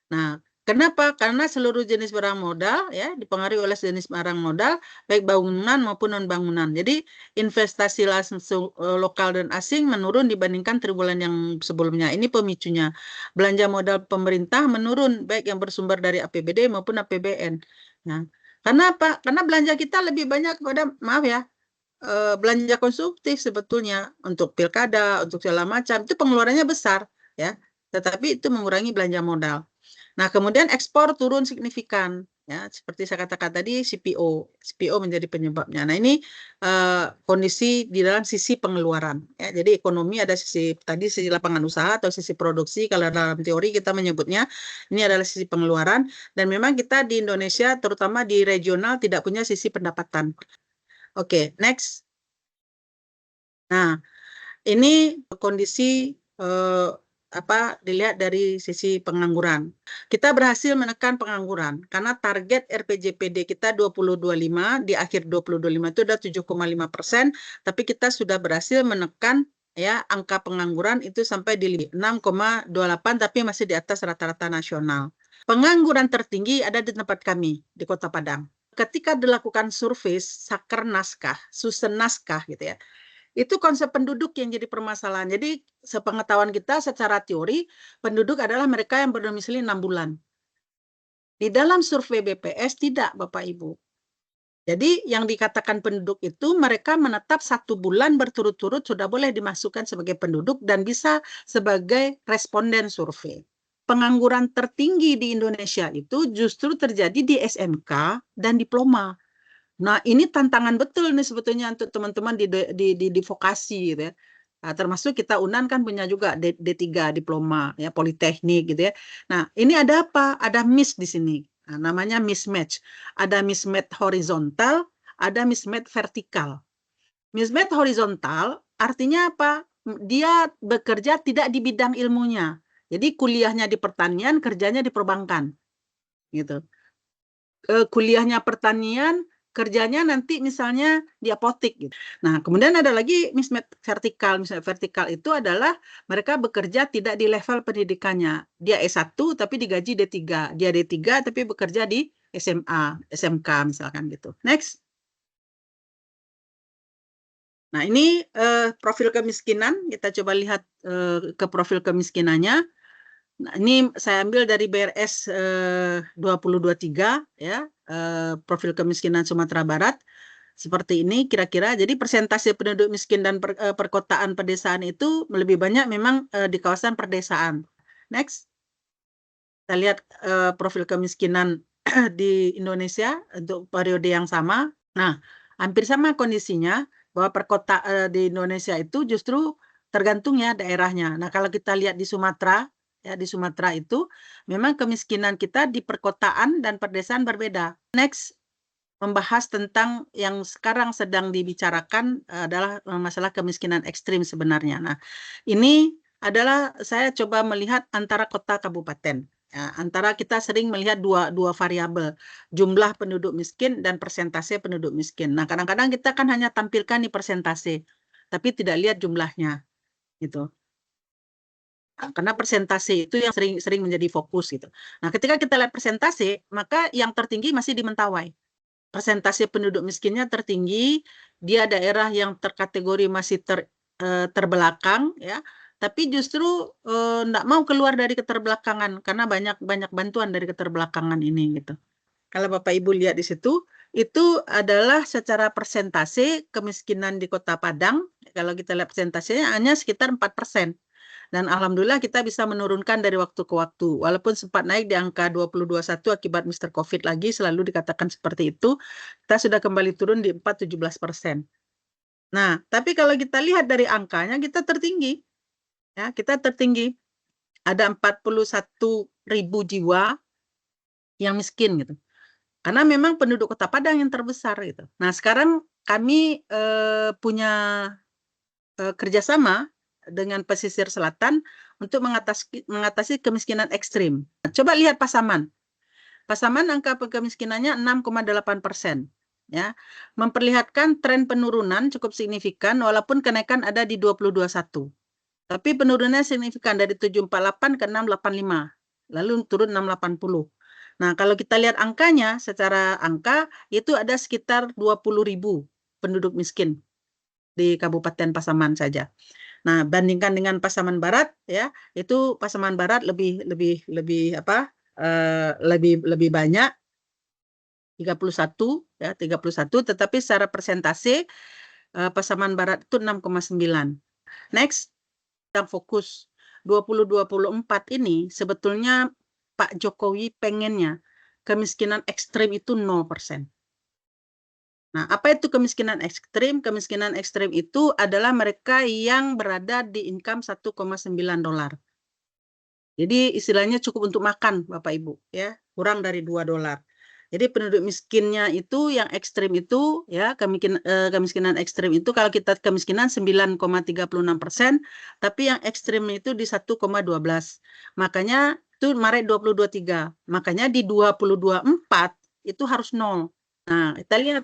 Nah, kenapa? Karena seluruh jenis barang modal ya dipengaruhi oleh jenis barang modal baik bangunan maupun non bangunan. Jadi investasi langsung lokal dan asing menurun dibandingkan triwulan yang sebelumnya. Ini pemicunya. Belanja modal pemerintah menurun baik yang bersumber dari APBD maupun APBN. Nah, karena apa? Karena belanja kita lebih banyak kepada belanja konsumtif sebetulnya untuk pilkada, untuk segala macam itu pengeluarannya besar ya. Tetapi itu mengurangi belanja modal. Nah, kemudian ekspor turun signifikan, ya, seperti saya katakan tadi CPO menjadi penyebabnya. Nah, ini kondisi di dalam sisi pengeluaran. Ya. Jadi ekonomi ada sisi lapangan usaha atau sisi produksi. Kalau dalam teori kita menyebutnya ini adalah sisi pengeluaran. Dan memang kita di Indonesia, terutama di regional, tidak punya sisi pendapatan. Oke, next. Nah, ini kondisi dilihat dari sisi pengangguran. Kita berhasil menekan pengangguran karena target RPJPD kita 2025 di akhir 2025 itu ada 7,5%, tapi kita sudah berhasil menekan ya angka pengangguran itu sampai di 6,28 tapi masih di atas rata-rata nasional. Pengangguran tertinggi ada di tempat kami di Kota Padang. Ketika dilakukan survei Saker Naskah, Susun Naskah gitu ya. Itu konsep penduduk yang jadi permasalahan. Jadi sepengetahuan kita secara teori, penduduk adalah mereka yang berdomisili 6 bulan. Di dalam survei BPS tidak, Bapak Ibu. Jadi yang dikatakan penduduk itu mereka menetap 1 bulan berturut-turut sudah boleh dimasukkan sebagai penduduk dan bisa sebagai responden survei. Pengangguran tertinggi di Indonesia itu justru terjadi di SMK dan diploma. Nah, ini tantangan betul nih sebetulnya untuk teman-teman di vokasi gitu ya. Nah, termasuk kita UNAN kan punya juga D3 diploma ya politeknik gitu ya. Nah, ini ada apa? Ada miss di sini. Nah, namanya mismatch. Ada mismatch horizontal, ada mismatch vertikal. Mismatch horizontal artinya apa? Dia bekerja tidak di bidang ilmunya. Jadi kuliahnya di pertanian, kerjanya di perbankan. Gitu. Kuliahnya pertanian, kerjanya nanti misalnya di apotek gitu. Nah, kemudian ada lagi mismatch vertikal. Mismatch vertikal itu adalah mereka bekerja tidak di level pendidikannya. Dia S1 tapi digaji D3. Dia D3 tapi bekerja di SMA, SMK misalkan gitu. Next. Nah, ini profil kemiskinan. Kita coba lihat ke profil kemiskinannya. Nah, ini saya ambil dari BRS 2023 ya, profil kemiskinan Sumatera Barat. Seperti ini kira-kira. Jadi persentase penduduk miskin dan perkotaan pedesaan itu lebih banyak memang di kawasan perdesaan. Next. Kita lihat profil kemiskinan di Indonesia untuk periode yang sama. Nah, hampir sama kondisinya bahwa di Indonesia itu justru tergantung ya daerahnya. Nah, kalau kita lihat di Sumatera, ya di Sumatera itu memang kemiskinan kita di perkotaan dan perdesaan berbeda. Next. membahas tentang yang sekarang sedang dibicarakan adalah masalah kemiskinan ekstrim sebenarnya. Nah, ini adalah saya coba melihat antara kota kabupaten. Ya, antara kita sering melihat dua variabel, jumlah penduduk miskin dan persentase penduduk miskin. Nah, kadang-kadang kita kan hanya tampilkan di persentase, tapi tidak lihat jumlahnya, gitu. Karena persentase itu yang sering menjadi fokus gitu. Nah, ketika kita lihat persentase, maka yang tertinggi masih di Mentawai. Persentase penduduk miskinnya tertinggi, dia daerah yang terkategori masih terbelakang, ya, tapi justru enggak mau keluar dari keterbelakangan karena banyak bantuan dari keterbelakangan ini gitu. Kalau Bapak Ibu lihat di situ, itu adalah secara persentase kemiskinan di Kota Padang. Kalau kita lihat persentasenya hanya sekitar 4%. Dan alhamdulillah kita bisa menurunkan dari waktu ke waktu. Walaupun sempat naik di angka 2021 akibat Mr. COVID lagi, selalu dikatakan seperti itu, kita sudah kembali turun di 4-17%. Nah, tapi kalau kita lihat dari angkanya, kita tertinggi. Ya, kita tertinggi. Ada 41.000 jiwa yang miskin gitu. Karena memang penduduk Kota Padang yang terbesar gitu. Nah, sekarang kami punya kerjasama dengan pesisir selatan untuk mengatasi kemiskinan ekstrim. Coba lihat Pasaman. Pasaman angka kemiskinannya 6,8%. Ya, memperlihatkan tren penurunan cukup signifikan walaupun kenaikan ada di 2021. Tapi penurunannya signifikan dari 748 ke 685. Lalu turun 680. Nah, kalau kita lihat angkanya secara angka itu ada sekitar 20.000 penduduk miskin di Kabupaten Pasaman saja. Nah, bandingkan dengan Pasaman Barat ya, itu Pasaman Barat lebih banyak 31 ya, 31, tetapi secara persentase Pasaman Barat itu 6,9. Next, kita fokus 2024 ini sebetulnya Pak Jokowi pengennya kemiskinan ekstrim itu 0%. Nah, apa itu kemiskinan ekstrim? Kemiskinan ekstrim itu adalah mereka yang berada di income $1,9. Jadi istilahnya cukup untuk makan, Bapak Ibu, ya, kurang dari $2. Jadi penduduk miskinnya itu yang ekstrim itu, ya, kemiskinan ekstrim itu kalau kita kemiskinan 9,36%, tapi yang ekstrim itu di 1,12. Makanya itu Maret 2023. Makanya di 2024 itu harus 0. Nah, kita lihat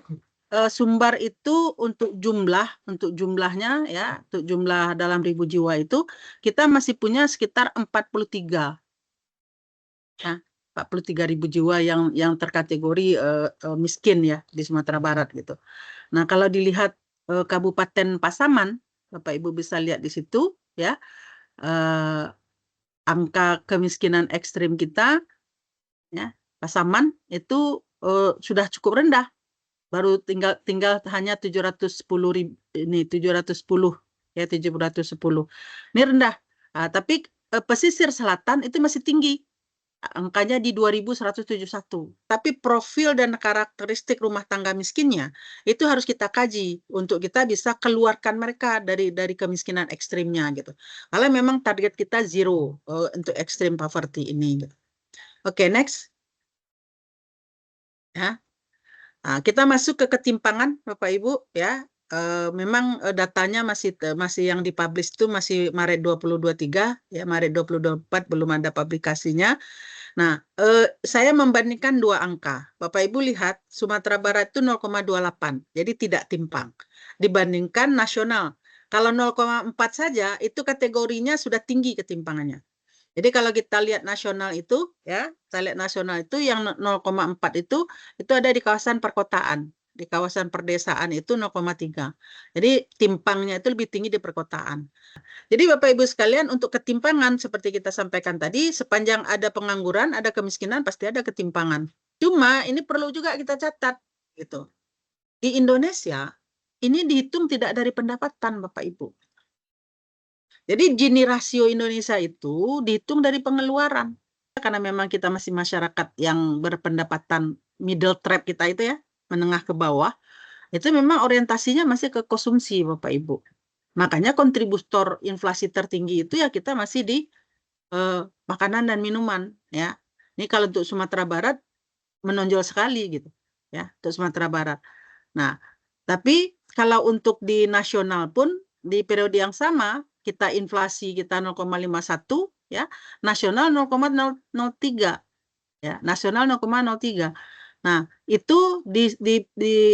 sumbar itu untuk jumlahnya ya, untuk jumlah dalam ribu jiwa itu kita masih punya sekitar 43 ya, 43.000 jiwa yang terkategori miskin ya di Sumatera Barat gitu. Nah, kalau dilihat Kabupaten Pasaman, Bapak Ibu bisa lihat di situ ya, angka kemiskinan ekstrim kita ya, Pasaman itu sudah cukup rendah. Baru tinggal hanya 710.000 ini 710 ya 710. Ini rendah. Tapi pesisir selatan itu masih tinggi. Angkanya di 2.171. Tapi profil dan karakteristik rumah tangga miskinnya itu harus kita kaji untuk kita bisa keluarkan mereka dari kemiskinan ekstrimnya gitu. Kalau memang target kita zero untuk extreme poverty ini. Oke, next. Ya. Nah, kita masuk ke ketimpangan, Bapak Ibu, ya. Memang datanya masih yang dipublish itu masih Maret 2023, ya, Maret 2024 belum ada publikasinya. Nah, saya membandingkan dua angka. Bapak Ibu lihat, Sumatera Barat itu 0,28, jadi tidak timpang. Dibandingkan nasional. Kalau 0,4 saja, itu kategorinya sudah tinggi ketimpangannya. Jadi kalau kita lihat nasional itu, ya, kita lihat nasional itu yang 0,4 itu ada di kawasan perkotaan. Di kawasan perdesaan itu 0,3. Jadi timpangnya itu lebih tinggi di perkotaan. Jadi Bapak Ibu sekalian, untuk ketimpangan seperti kita sampaikan tadi, sepanjang ada pengangguran, ada kemiskinan, pasti ada ketimpangan. Cuma ini perlu juga kita catat gitu. Di Indonesia ini dihitung tidak dari pendapatan, Bapak Ibu. Jadi Gini rasio Indonesia itu dihitung dari pengeluaran. Karena memang kita masih masyarakat yang berpendapatan middle trap kita itu ya, menengah ke bawah, itu memang orientasinya masih ke konsumsi, Bapak Ibu. Makanya kontributor inflasi tertinggi itu ya kita masih di makanan dan minuman ya. Ini kalau untuk Sumatera Barat menonjol sekali gitu. ya, untuk Sumatera Barat. Nah, tapi kalau untuk di nasional pun di periode yang sama kita inflasi kita 0,51 ya, nasional 0,003 ya, nasional 0,03. Nah, itu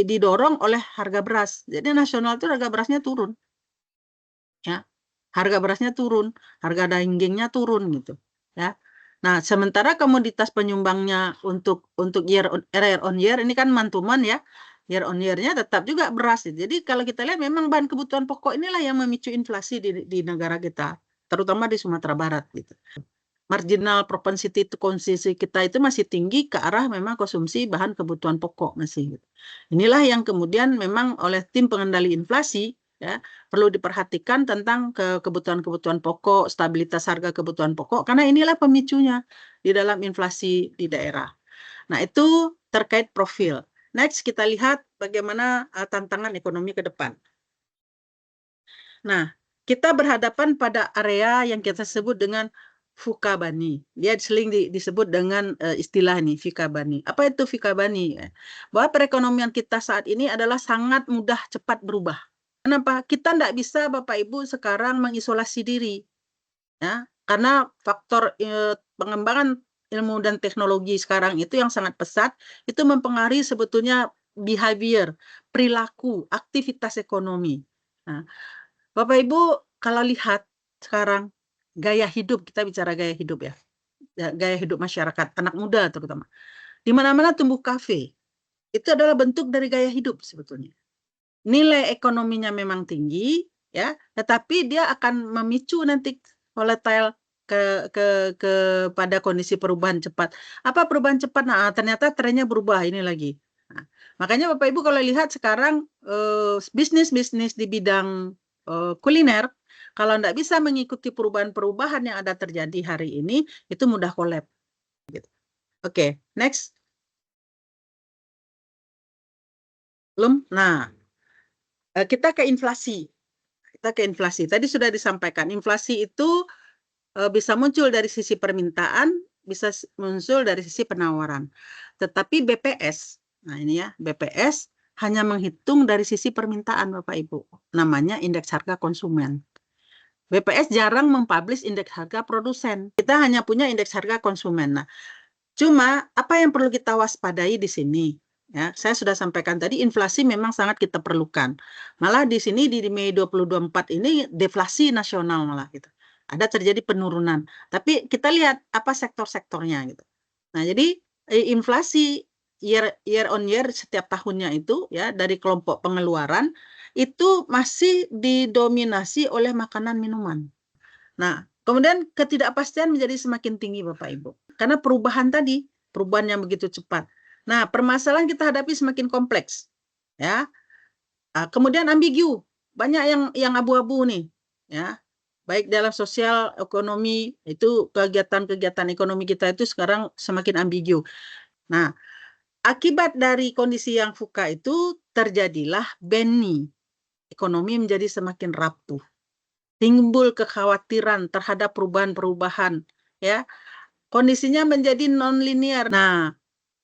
didorong oleh harga beras. Jadi nasional itu harga berasnya turun. Ya. Harga berasnya turun, harga dagingnya turun gitu, ya. Nah, sementara komoditas penyumbangnya untuk year on year ini kan mantuman ya. Year on year-nya tetap juga beras. Jadi kalau kita lihat memang bahan kebutuhan pokok inilah yang memicu inflasi di negara kita, terutama di Sumatera Barat gitu. Marginal propensity to konsumsi kita itu masih tinggi ke arah memang konsumsi bahan kebutuhan pokok masih gitu. Inilah yang kemudian memang oleh tim pengendali inflasi ya perlu diperhatikan tentang kebutuhan-kebutuhan pokok, stabilitas harga kebutuhan pokok, karena inilah pemicunya di dalam inflasi di daerah. Nah, itu terkait profil. Next, kita lihat bagaimana tantangan ekonomi ke depan. Nah, kita berhadapan pada area yang kita sebut dengan Fukabani. Dia sering disebut dengan istilah ini, Fukabani. Apa itu Fukabani? Bahwa perekonomian kita saat ini adalah sangat mudah cepat berubah. Kenapa? Kita tidak bisa Bapak Ibu sekarang mengisolasi diri. Ya, karena faktor pengembangan ilmu dan teknologi sekarang itu yang sangat pesat, itu mempengaruhi sebetulnya behavior, perilaku, aktivitas ekonomi. Nah, Bapak Ibu kalau lihat sekarang gaya hidup, kita bicara gaya hidup ya, gaya hidup masyarakat, anak muda terutama. Di mana-mana tumbuh kafe, itu adalah bentuk dari gaya hidup sebetulnya. Nilai ekonominya memang tinggi, ya, tetapi dia akan memicu nanti volatile pada kondisi perubahan cepat. Apa perubahan cepat? Nah, ternyata trennya berubah ini lagi. Nah, makanya Bapak Ibu kalau lihat sekarang bisnis-bisnis di bidang kuliner, kalau tidak bisa mengikuti perubahan-perubahan yang ada terjadi hari ini, itu mudah kolab. Gitu. Oke, next. Belum? Nah, kita ke inflasi. Tadi sudah disampaikan, inflasi itu bisa muncul dari sisi permintaan, bisa muncul dari sisi penawaran. Tetapi BPS, nah ini ya, BPS hanya menghitung dari sisi permintaan Bapak Ibu. Namanya indeks harga konsumen. BPS jarang mempublish indeks harga produsen. Kita hanya punya indeks harga konsumen. Nah, cuma apa yang perlu kita waspadai di sini? Ya, saya sudah sampaikan tadi inflasi memang sangat kita perlukan. Malah di sini di Mei 2024 ini deflasi nasional malah gitu. Ada terjadi penurunan. Tapi kita lihat apa sektor-sektornya gitu. Nah, jadi inflasi year on year setiap tahunnya itu ya dari kelompok pengeluaran itu masih didominasi oleh makanan minuman. Nah, kemudian ketidakpastian menjadi semakin tinggi Bapak Ibu. Karena perubahan tadi, perubahan yang begitu cepat. Nah, permasalahan kita hadapi semakin kompleks. Ya. Kemudian ambigu. Banyak yang abu-abu nih, ya. Baik dalam sosial, ekonomi, itu kegiatan-kegiatan ekonomi kita itu sekarang semakin ambigu. Nah, akibat dari kondisi yang VUCA itu terjadilah BENI. Ekonomi menjadi semakin rapuh. Timbul kekhawatiran terhadap perubahan-perubahan, ya. Kondisinya menjadi non-linear. Nah,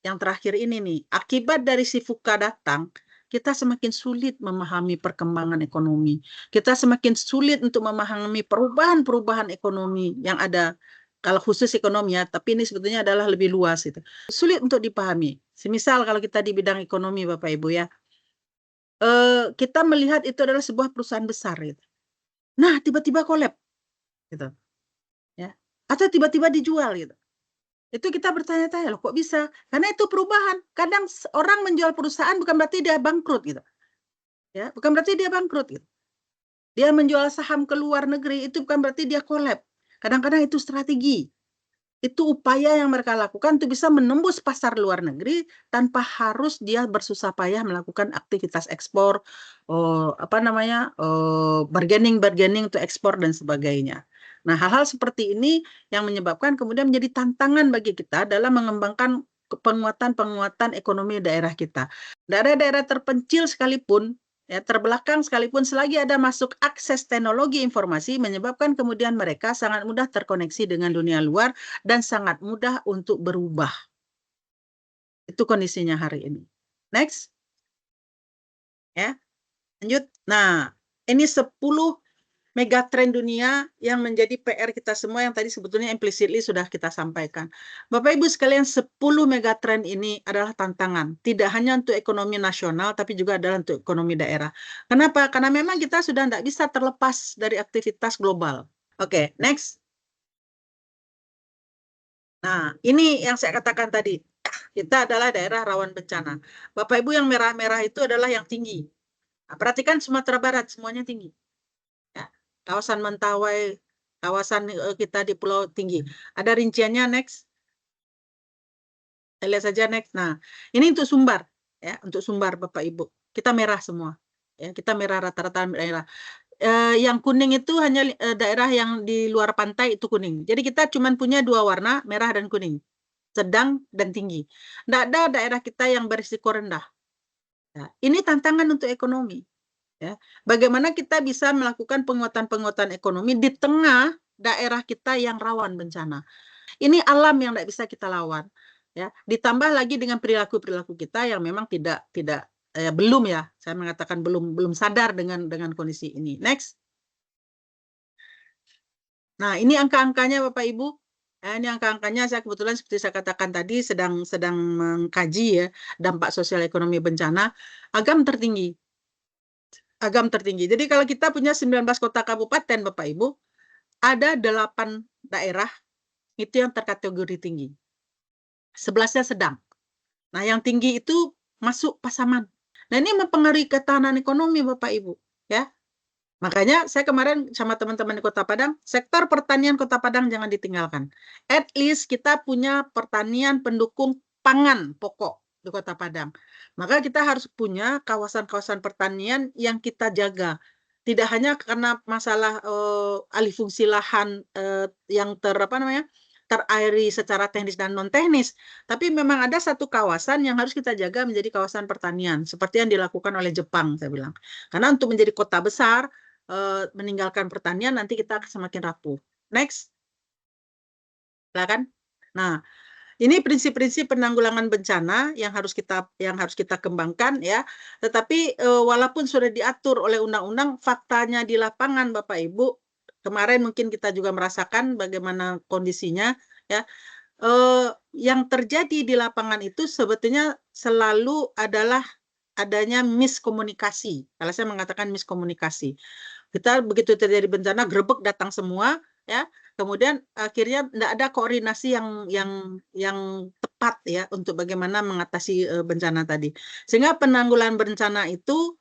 yang terakhir ini nih, akibat dari si VUCA datang, kita semakin sulit memahami perkembangan ekonomi. Kita semakin sulit untuk memahami perubahan-perubahan ekonomi yang ada. Kalau khusus ekonomi ya, tapi ini sebetulnya adalah lebih luas itu. Sulit untuk dipahami. Semisal kalau kita di bidang ekonomi Bapak Ibu ya, kita melihat itu adalah sebuah perusahaan besar gitu. Nah, tiba-tiba kolab gitu. Ya. Atau tiba-tiba dijual gitu. Itu kita bertanya-tanya, loh kok bisa? Karena itu perubahan. Kadang orang menjual perusahaan bukan berarti dia bangkrut gitu. Ya, bukan berarti dia bangkrut gitu. Dia menjual saham ke luar negeri itu bukan berarti dia kolab. Kadang-kadang itu strategi. Itu upaya yang mereka lakukan untuk bisa menembus pasar luar negeri tanpa harus dia bersusah payah melakukan aktivitas ekspor, bargaining untuk ekspor dan sebagainya. Nah, hal-hal seperti ini yang menyebabkan kemudian menjadi tantangan bagi kita dalam mengembangkan penguatan ekonomi daerah kita. Daerah-daerah terpencil sekalipun, ya, terbelakang sekalipun selagi ada masuk akses teknologi informasi menyebabkan kemudian mereka sangat mudah terkoneksi dengan dunia luar dan sangat mudah untuk berubah. Itu kondisinya hari ini. Next. Ya, lanjut. Nah, ini 10 megatrend dunia yang menjadi PR kita semua yang tadi sebetulnya implicitly sudah kita sampaikan. Bapak Ibu sekalian, 10 megatrend ini adalah tantangan. Tidak hanya untuk ekonomi nasional, tapi juga adalah untuk ekonomi daerah. Kenapa? Karena memang kita sudah tidak bisa terlepas dari aktivitas global. Oke, next. Nah, ini yang saya katakan tadi. Kita adalah daerah rawan bencana. Bapak Ibu, yang merah-merah itu adalah yang tinggi. Nah, perhatikan Sumatera Barat, semuanya tinggi. Ya, kawasan Mentawai, kawasan kita di Pulau Tinggi. Ada rinciannya, next. Kita lihat saja next. Nah, ini untuk Sumbar, ya, untuk Sumbar Bapak Ibu. Kita merah semua. Ya, kita merah rata-rata merah. Yang kuning itu hanya daerah yang di luar pantai itu kuning. Jadi kita cuma punya 2 warna, merah dan kuning. Sedang dan tinggi. Tidak ada daerah kita yang berisiko rendah. Ya, ini tantangan untuk ekonomi. Ya, bagaimana kita bisa melakukan penguatan-penguatan ekonomi di tengah daerah kita yang rawan bencana. Ini alam yang tidak bisa kita lawan. Ya, ditambah lagi dengan perilaku-perilaku kita yang memang belum, ya, saya mengatakan belum sadar dengan kondisi ini. Next. Nah, ini angka-angkanya Bapak Ibu. Ini angka-angkanya saya kebetulan seperti saya katakan tadi sedang mengkaji, ya, dampak sosial ekonomi bencana agam tertinggi. Jadi kalau kita punya 19 kota kabupaten Bapak Ibu, ada 8 daerah itu yang terkategori tinggi. 11-nya sedang. Nah, yang tinggi itu masuk Pasaman. Nah, ini mempengaruhi ketahanan ekonomi Bapak Ibu, ya. Makanya saya kemarin sama teman-teman di Kota Padang, sektor pertanian Kota Padang jangan ditinggalkan. At least kita punya pertanian pendukung pangan pokok di Kota Padang. Maka kita harus punya kawasan-kawasan pertanian yang kita jaga. Tidak hanya karena masalah alih fungsi lahan yang terairi secara teknis dan non teknis, tapi memang ada satu kawasan yang harus kita jaga menjadi kawasan pertanian, seperti yang dilakukan oleh Jepang, saya bilang. Karena untuk menjadi kota besar, meninggalkan pertanian nanti kita semakin rapuh. Next. Silakan. Nah, ini prinsip-prinsip penanggulangan bencana yang harus kita kembangkan, ya. Tetapi walaupun sudah diatur oleh undang-undang, faktanya di lapangan Bapak Ibu, kemarin mungkin kita juga merasakan bagaimana kondisinya, ya. Yang terjadi di lapangan itu sebetulnya selalu adalah adanya miskomunikasi. Kalau saya mengatakan miskomunikasi. Kita begitu terjadi bencana, grebek datang semua, ya. Kemudian akhirnya tidak ada koordinasi yang tepat, ya, untuk bagaimana mengatasi bencana tadi. Sehingga penanggulangan bencana itu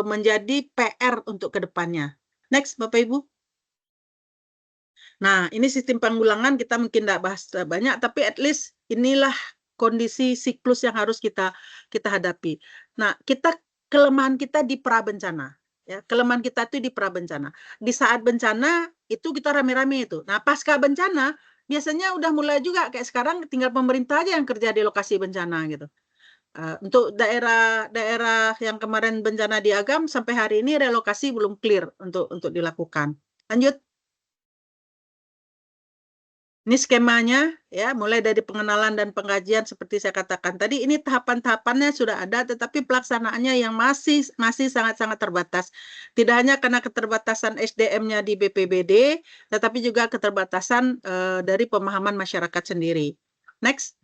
menjadi PR untuk kedepannya. Next, Bapak Ibu. Nah, ini sistem penanggulangan kita mungkin tidak bahas banyak, tapi at least inilah kondisi siklus yang harus kita hadapi. Nah, kelemahan kita di prabencana. Ya, kelemahan kita itu di prabencana. Di saat bencana itu kita rame-rame itu. Nah, pasca bencana biasanya udah mulai juga kayak sekarang tinggal pemerintah aja yang kerja di lokasi bencana gitu. Untuk daerah yang kemarin bencana di Agam sampai hari ini relokasi belum clear untuk dilakukan. Lanjut. Ini skemanya, ya, mulai dari pengenalan dan pengkajian seperti saya katakan tadi. Ini tahapan-tahapannya sudah ada, tetapi pelaksanaannya yang masih sangat-sangat terbatas. Tidak hanya karena keterbatasan SDM-nya di BPBD, tetapi juga keterbatasan dari pemahaman masyarakat sendiri. Next.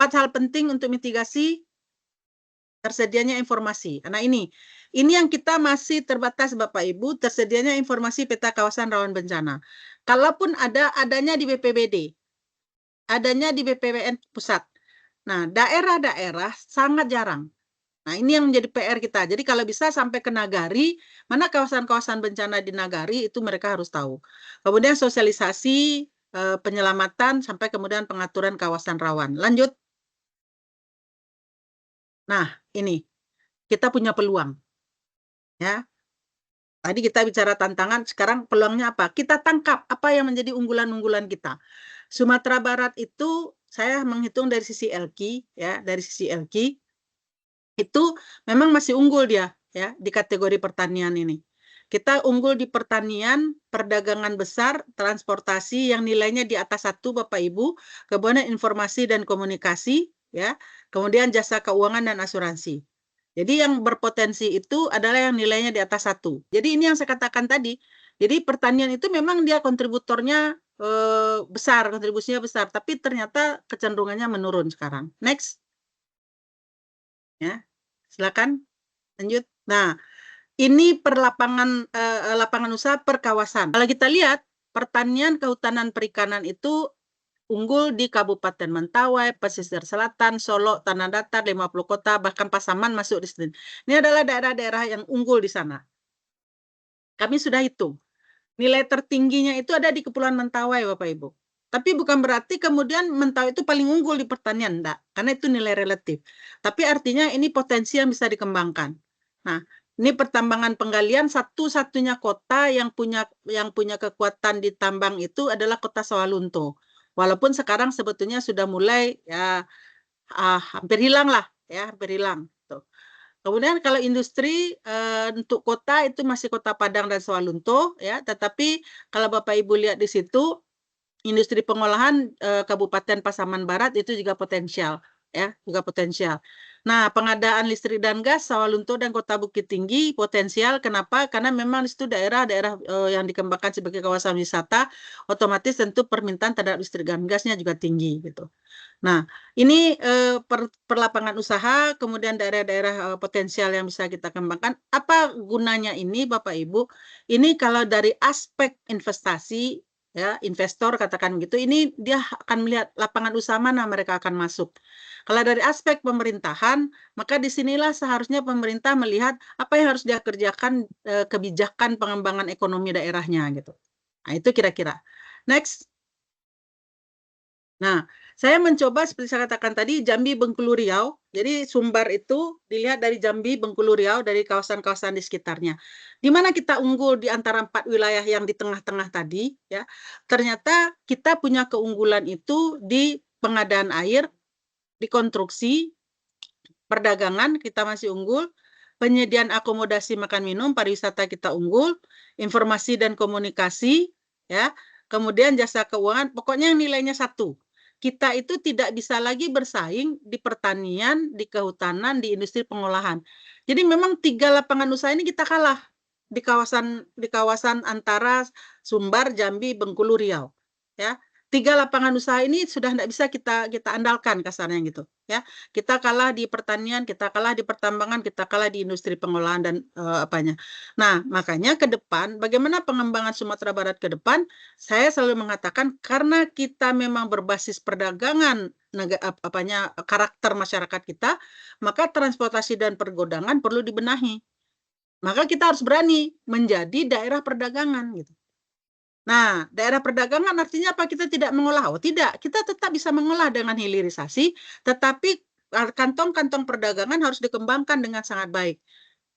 4 hal penting untuk mitigasi tersedianya informasi. Nah, ini yang kita masih terbatas Bapak Ibu, tersedianya informasi peta kawasan rawan bencana. Kalaupun adanya di BPBD, adanya di BPWN pusat. Nah, daerah-daerah sangat jarang. Nah, ini yang menjadi PR kita. Jadi kalau bisa sampai ke Nagari, mana kawasan-kawasan bencana di Nagari itu mereka harus tahu. Kemudian sosialisasi, penyelamatan, sampai kemudian pengaturan kawasan rawan. Lanjut. Nah, ini kita punya peluang. Ya. Tadi kita bicara tantangan, sekarang peluangnya apa? Kita tangkap apa yang menjadi unggulan-unggulan kita. Sumatera Barat itu saya menghitung dari sisi LQ, ya, dari sisi LQ itu memang masih unggul dia, ya, di kategori pertanian ini. Kita unggul di pertanian, perdagangan besar, transportasi yang nilainya di atas 1 Bapak Ibu, kemudian informasi dan komunikasi, ya. Kemudian jasa keuangan dan asuransi. Jadi yang berpotensi itu adalah yang nilainya di atas 1. Jadi ini yang saya katakan tadi. Jadi pertanian itu memang dia kontributornya besar, kontribusinya besar, tapi ternyata kecenderungannya menurun sekarang. Next. Ya. Silakan lanjut. Nah, ini lapangan usaha per kawasan. Kalau kita lihat pertanian, kehutanan, perikanan itu unggul di Kabupaten Mentawai, Pesisir Selatan, Solo, Tanah Datar, 50 kota, bahkan Pasaman masuk di sini. Ini adalah daerah-daerah yang unggul di sana. Kami sudah hitung. Nilai tertingginya itu ada di Kepulauan Mentawai, Bapak Ibu. Tapi bukan berarti kemudian Mentawai itu paling unggul di pertanian, enggak. Karena itu nilai relatif. Tapi artinya ini potensi yang bisa dikembangkan. Nah, ini pertambangan penggalian, satu-satunya kota yang punya kekuatan di tambang itu adalah Kota Sawalunto. Walaupun sekarang sebetulnya sudah mulai ya hampir hilang lah, ya hampir hilang. Tuh. Kemudian kalau industri untuk kota itu masih Kota Padang dan Sawalunto, ya. Tetapi kalau Bapak Ibu lihat di situ industri pengolahan Kabupaten Pasaman Barat itu juga potensial, ya, juga potensial. Nah, pengadaan listrik dan gas Sawalunto dan Kota Bukit Tinggi potensial. Kenapa? Karena memang di situ daerah-daerah yang dikembangkan sebagai kawasan wisata, otomatis tentu permintaan terhadap listrik dan gasnya juga tinggi, gitu. Nah, ini perlapangan usaha, kemudian daerah-daerah potensial yang bisa kita kembangkan. Apa gunanya ini, Bapak Ibu? Ini kalau dari aspek investasi, ya investor katakan gitu, ini dia akan melihat lapangan usaha mana mereka akan masuk. Kalau dari aspek pemerintahan, maka disinilah seharusnya pemerintah melihat apa yang harus dia kerjakan, kebijakan pengembangan ekonomi daerahnya gitu. Nah, itu kira-kira. Next. Nah, saya mencoba seperti saya katakan tadi Jambi, Bengkulu, Riau. Jadi Sumbar itu dilihat dari Jambi, Bengkulu, Riau, dari kawasan-kawasan di sekitarnya. Di mana kita unggul di antara 4 wilayah yang di tengah-tengah tadi, ya. Ternyata kita punya keunggulan itu di pengadaan air, di konstruksi, perdagangan kita masih unggul, penyediaan akomodasi makan minum, pariwisata kita unggul, informasi dan komunikasi, ya. Kemudian jasa keuangan, pokoknya yang nilainya 1. Kita itu tidak bisa lagi bersaing di pertanian, di kehutanan, di industri pengolahan. Jadi memang 3 lapangan usaha ini kita kalah di kawasan antara Sumbar, Jambi, Bengkulu, Riau. Ya, 3 lapangan usaha ini sudah tidak bisa kita andalkan kasarnya gitu. Ya, kita kalah di pertanian, kita kalah di pertambangan, kita kalah di industri pengolahan dan apanya. Nah, makanya ke depan, bagaimana pengembangan Sumatera Barat ke depan? Saya selalu mengatakan karena kita memang berbasis perdagangan karakter masyarakat kita, maka transportasi dan pergudangan perlu dibenahi. Maka kita harus berani menjadi daerah perdagangan gitu. Nah, daerah perdagangan artinya apa? Kita tidak mengolah. Oh, tidak. Kita tetap bisa mengolah dengan hilirisasi, tetapi kantong-kantong perdagangan harus dikembangkan dengan sangat baik.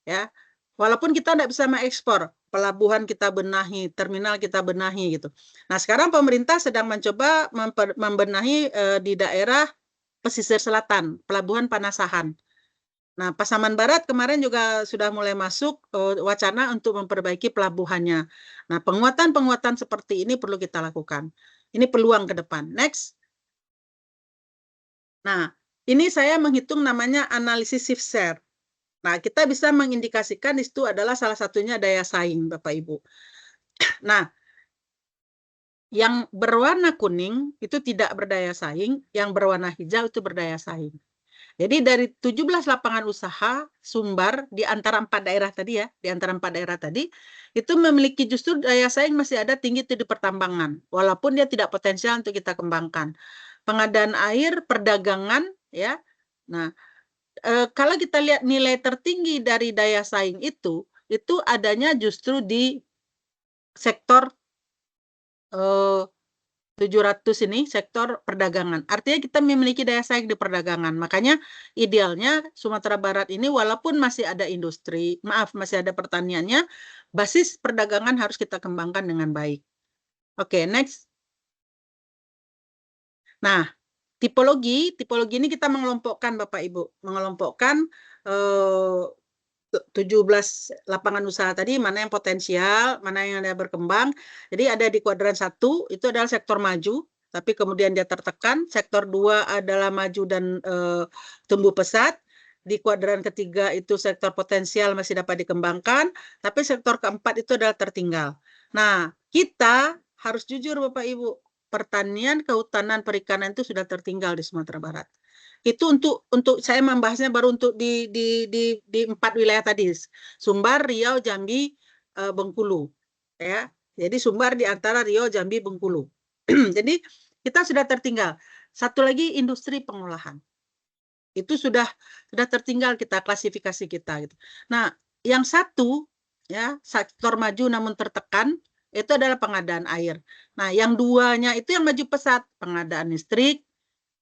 Ya. Walaupun kita tidak bisa mengekspor, pelabuhan kita benahi, terminal kita benahi gitu. Nah, sekarang pemerintah sedang mencoba membenahi di daerah pesisir selatan, Pelabuhan Panasahan. Nah, Pasaman Barat kemarin juga sudah mulai masuk wacana untuk memperbaiki pelabuhannya. Nah, penguatan-penguatan seperti ini perlu kita lakukan. Ini peluang ke depan. Next. Nah, ini saya menghitung namanya analisis shift share. Nah, kita bisa mengindikasikan itu adalah salah satunya daya saing, Bapak Ibu. Nah, yang berwarna kuning itu tidak berdaya saing, yang berwarna hijau itu berdaya saing. Jadi dari 17 lapangan usaha Sumbar di antara 4 daerah tadi ya, di antara 4 daerah tadi, itu memiliki justru daya saing masih ada tinggi itu di pertambangan, walaupun dia tidak potensial untuk kita kembangkan. Pengadaan air, perdagangan, ya. Nah, kalau kita lihat nilai tertinggi dari daya saing itu adanya justru di sektor 700 ini sektor perdagangan. Artinya kita memiliki daya saing di perdagangan. Makanya idealnya Sumatera Barat ini walaupun masih ada industri, masih ada pertaniannya, basis perdagangan harus kita kembangkan dengan baik. Oke, next. Nah, tipologi ini kita mengelompokkan Bapak Ibu, mengelompokkan 17 lapangan usaha tadi, mana yang potensial, mana yang ada berkembang. Jadi ada di kuadran 1, itu adalah sektor maju. tapi kemudian dia tertekan. Sektor 2 adalah maju dan tumbuh pesat. Di kuadran ketiga itu sektor potensial masih dapat dikembangkan, tapi sektor keempat itu adalah tertinggal. Nah, kita harus jujur Bapak Ibu, pertanian, kehutanan, perikanan itu sudah tertinggal di Sumatera Barat. Itu untuk saya membahasnya baru untuk di 4 wilayah tadi, Sumbar, Riau, Jambi, Bengkulu, ya. Jadi Sumbar di antara Riau, Jambi, Bengkulu. Jadi kita sudah tertinggal. Satu lagi industri pengolahan. Itu sudah tertinggal kita klasifikasi kita gitu. Nah, yang satu ya sektor maju namun tertekan itu adalah pengadaan air. Nah, yang duanya itu yang maju pesat, pengadaan listrik,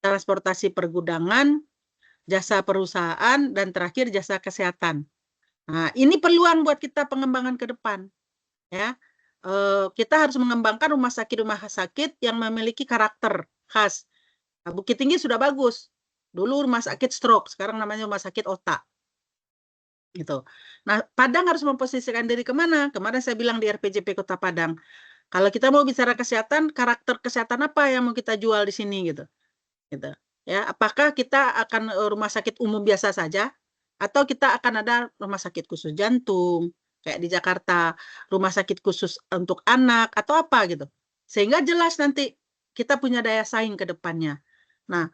transportasi pergudangan, jasa perusahaan, dan terakhir jasa kesehatan. Nah, ini peluang buat kita pengembangan ke depan. Ya, kita harus mengembangkan rumah sakit yang memiliki karakter khas. Nah, Bukit Tinggi sudah bagus. Dulu rumah sakit stroke, sekarang namanya rumah sakit otak. Gitu. Nah, Padang harus memposisikan diri kemana? Kemarin saya bilang di RPJP Kota Padang. Kalau kita mau bicara kesehatan, karakter kesehatan apa yang mau kita jual di sini gitu. Gitu. Ya, apakah kita akan rumah sakit umum biasa saja atau kita akan ada rumah sakit khusus jantung kayak di Jakarta, rumah sakit khusus untuk anak atau apa gitu. Sehingga jelas nanti kita punya daya saing ke depannya. Nah,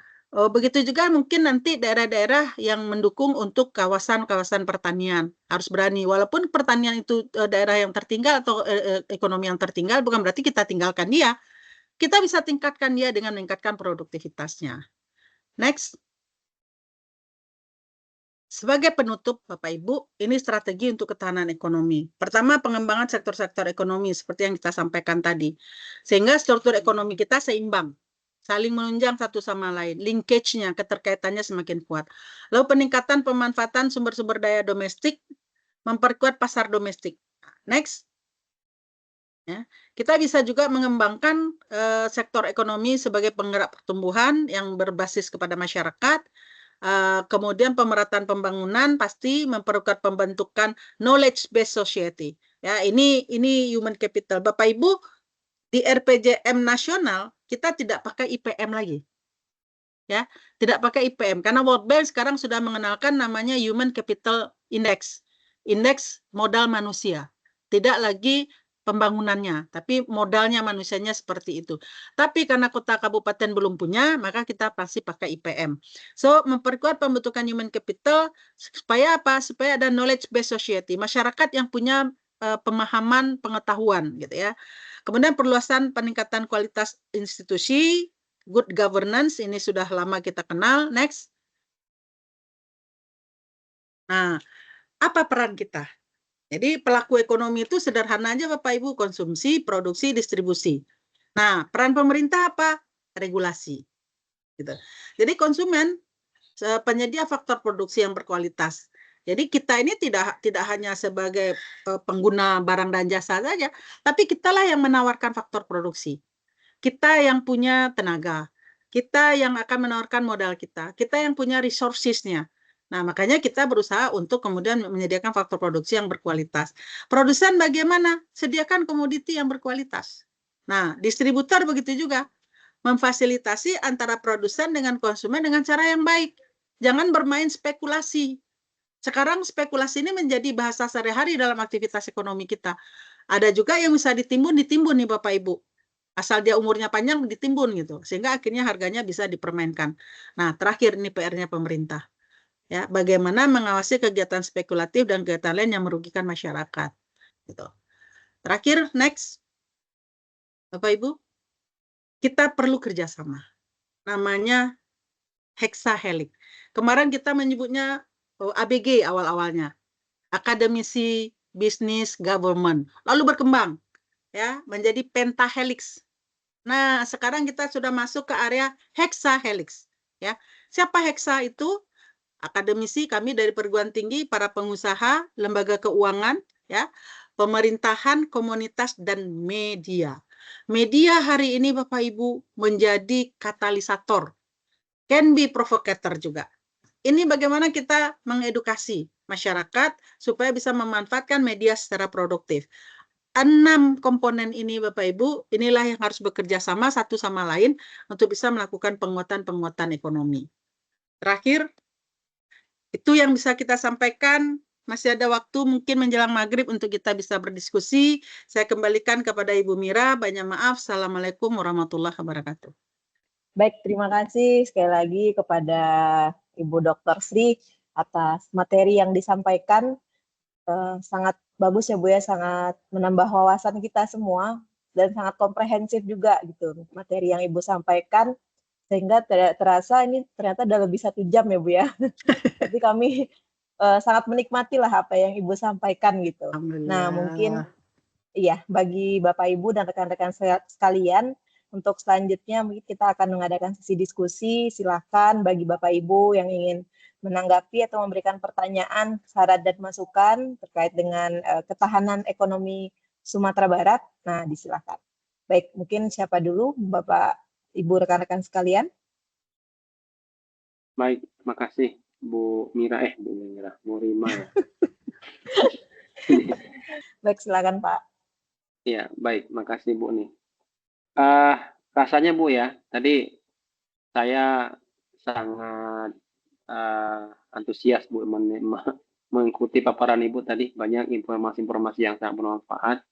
begitu juga mungkin nanti daerah-daerah yang mendukung untuk kawasan-kawasan pertanian harus berani. Walaupun pertanian itu daerah yang tertinggal atau ekonomi yang tertinggal, bukan berarti kita tinggalkan dia. Kita bisa tingkatkan dia dengan meningkatkan produktivitasnya. Next. Sebagai penutup, Bapak Ibu, ini strategi untuk ketahanan ekonomi. Pertama, pengembangan sektor-sektor ekonomi seperti yang kita sampaikan tadi. Sehingga struktur ekonomi kita seimbang, saling menunjang satu sama lain. Linkage-nya, keterkaitannya semakin kuat. Lalu peningkatan pemanfaatan sumber-sumber daya domestik, memperkuat pasar domestik. Next. Ya, kita bisa juga mengembangkan sektor ekonomi sebagai penggerak pertumbuhan yang berbasis kepada masyarakat. Kemudian pemerataan pembangunan pasti memperkuat pembentukan knowledge based society. Ya, ini human capital. Bapak Ibu, di RPJM nasional kita tidak pakai IPM lagi. Ya, tidak pakai IPM karena World Bank sekarang sudah mengenalkan namanya Human Capital Index. Indeks modal manusia. Tidak lagi pembangunannya, tapi modalnya manusianya seperti itu. Tapi karena kota kabupaten belum punya, maka kita pasti pakai IPM. So, memperkuat pembentukan human capital supaya apa? Supaya ada knowledge based society, masyarakat yang punya pemahaman pengetahuan gitu ya. Kemudian perluasan peningkatan kualitas institusi, good governance, ini sudah lama kita kenal. Next. Nah, apa peran kita? Jadi pelaku ekonomi itu sederhana aja Bapak Ibu, konsumsi, produksi, distribusi. Nah, peran pemerintah apa? Regulasi. Gitu. Jadi konsumen penyedia faktor produksi yang berkualitas. Jadi kita ini tidak hanya sebagai pengguna barang dan jasa saja, tapi kitalah yang menawarkan faktor produksi. Kita yang punya tenaga, kita yang akan menawarkan modal kita yang punya resources-nya. Nah, makanya kita berusaha untuk kemudian menyediakan faktor produksi yang berkualitas. Produsen bagaimana? Sediakan komoditi yang berkualitas. Nah, distributor begitu juga. Memfasilitasi antara produsen dengan konsumen dengan cara yang baik. Jangan bermain spekulasi. Sekarang spekulasi ini menjadi bahasa sehari-hari dalam aktivitas ekonomi kita. Ada juga yang bisa ditimbun nih Bapak Ibu. Asal dia umurnya panjang ditimbun gitu. Sehingga akhirnya harganya bisa dipermainkan. Nah, terakhir ini PR-nya pemerintah. Ya, bagaimana mengawasi kegiatan spekulatif dan kegiatan lain yang merugikan masyarakat. Gitu. Terakhir, next. Bapak Ibu, kita perlu kerjasama. Namanya hexahelix. Kemarin kita menyebutnya ABG awal-awalnya. Akademisi Bisnis Government. Lalu berkembang ya menjadi pentahelix. Nah, sekarang kita sudah masuk ke area hexahelix. Ya. Siapa hexa itu? Akademisi kami dari perguruan tinggi, para pengusaha, lembaga keuangan, ya, pemerintahan, komunitas, dan media. Media hari ini Bapak Ibu menjadi katalisator, can be provocator juga. Ini bagaimana kita mengedukasi masyarakat supaya bisa memanfaatkan media secara produktif. 6 komponen ini Bapak Ibu, inilah yang harus bekerja sama satu sama lain untuk bisa melakukan penguatan ekonomi. Terakhir, itu yang bisa kita sampaikan. Masih ada waktu mungkin menjelang maghrib untuk kita bisa berdiskusi. Saya kembalikan kepada Ibu Mira. Banyak maaf. Assalamualaikum warahmatullahi wabarakatuh. Baik, terima kasih sekali lagi kepada Ibu Dr. Sri atas materi yang disampaikan. Sangat bagus ya Bu ya, sangat menambah wawasan kita semua dan sangat komprehensif juga gitu materi yang Ibu sampaikan, sehingga tidak terasa ini ternyata udah lebih 1 jam ya Bu ya. Tapi kami sangat menikmati lah apa yang Ibu sampaikan gitu. Nah mungkin iya bagi Bapak Ibu dan rekan-rekan sekalian, untuk selanjutnya mungkin kita akan mengadakan sesi diskusi. Silakan bagi Bapak Ibu yang ingin menanggapi atau memberikan pertanyaan, saran dan masukan terkait dengan ketahanan ekonomi Sumatera Barat. Nah, disilakan. Baik, mungkin siapa dulu Bapak Ibu rekan-rekan sekalian? Baik, makasih Bu Mira, Bu Rima ya. Baik, silakan Pak. Ya, baik, makasih Bu nih. Rasanya Bu ya, tadi saya sangat antusias Bu mengikuti paparan Ibu tadi, banyak informasi-informasi yang sangat bermanfaat.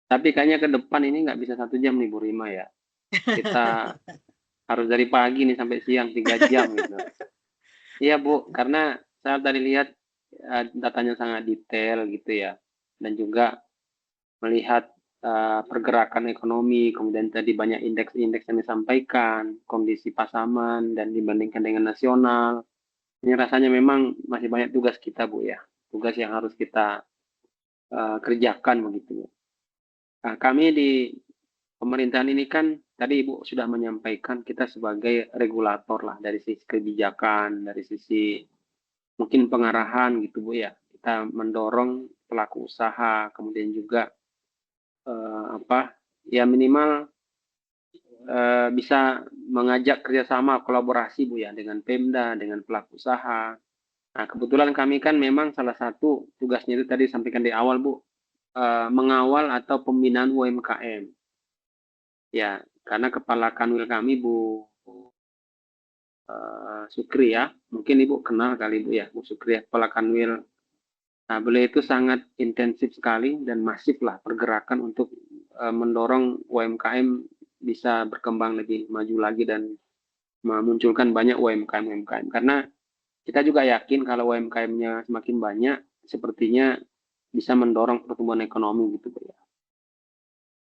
Tapi kayaknya ke depan ini nggak bisa 1 jam nih Bu Rima ya. Kita harus dari pagi nih sampai siang 3 jam gitu. Iya Bu, karena saya tadi lihat datanya sangat detail gitu ya, dan juga melihat pergerakan ekonomi, kemudian tadi banyak indeks-indeks yang disampaikan, kondisi pasaman dan dibandingkan dengan nasional. Ini rasanya memang masih banyak tugas kita Bu ya, tugas yang harus kita kerjakan begitu. Nah, kami di pemerintahan ini kan tadi Ibu sudah menyampaikan kita sebagai regulator lah dari sisi kebijakan, dari sisi mungkin pengarahan gitu Bu ya. Kita mendorong pelaku usaha, kemudian juga ya minimal bisa mengajak kerjasama kolaborasi Bu ya dengan Pemda, dengan pelaku usaha. Nah, kebetulan kami kan memang salah satu tugasnya itu tadi sampaikan di awal Bu, mengawal atau pembinaan UMKM. Ya, karena kepala kanwil kami Bu Sukri ya, mungkin Ibu kenal kali Bu ya, Bu Sukri ya, kepala kanwil. Nah, beliau itu sangat intensif sekali dan masif lah pergerakan untuk mendorong UMKM bisa berkembang lebih maju lagi dan memunculkan banyak UMKM. Karena kita juga yakin kalau UMKM-nya semakin banyak, sepertinya bisa mendorong pertumbuhan ekonomi gitu Bu ya.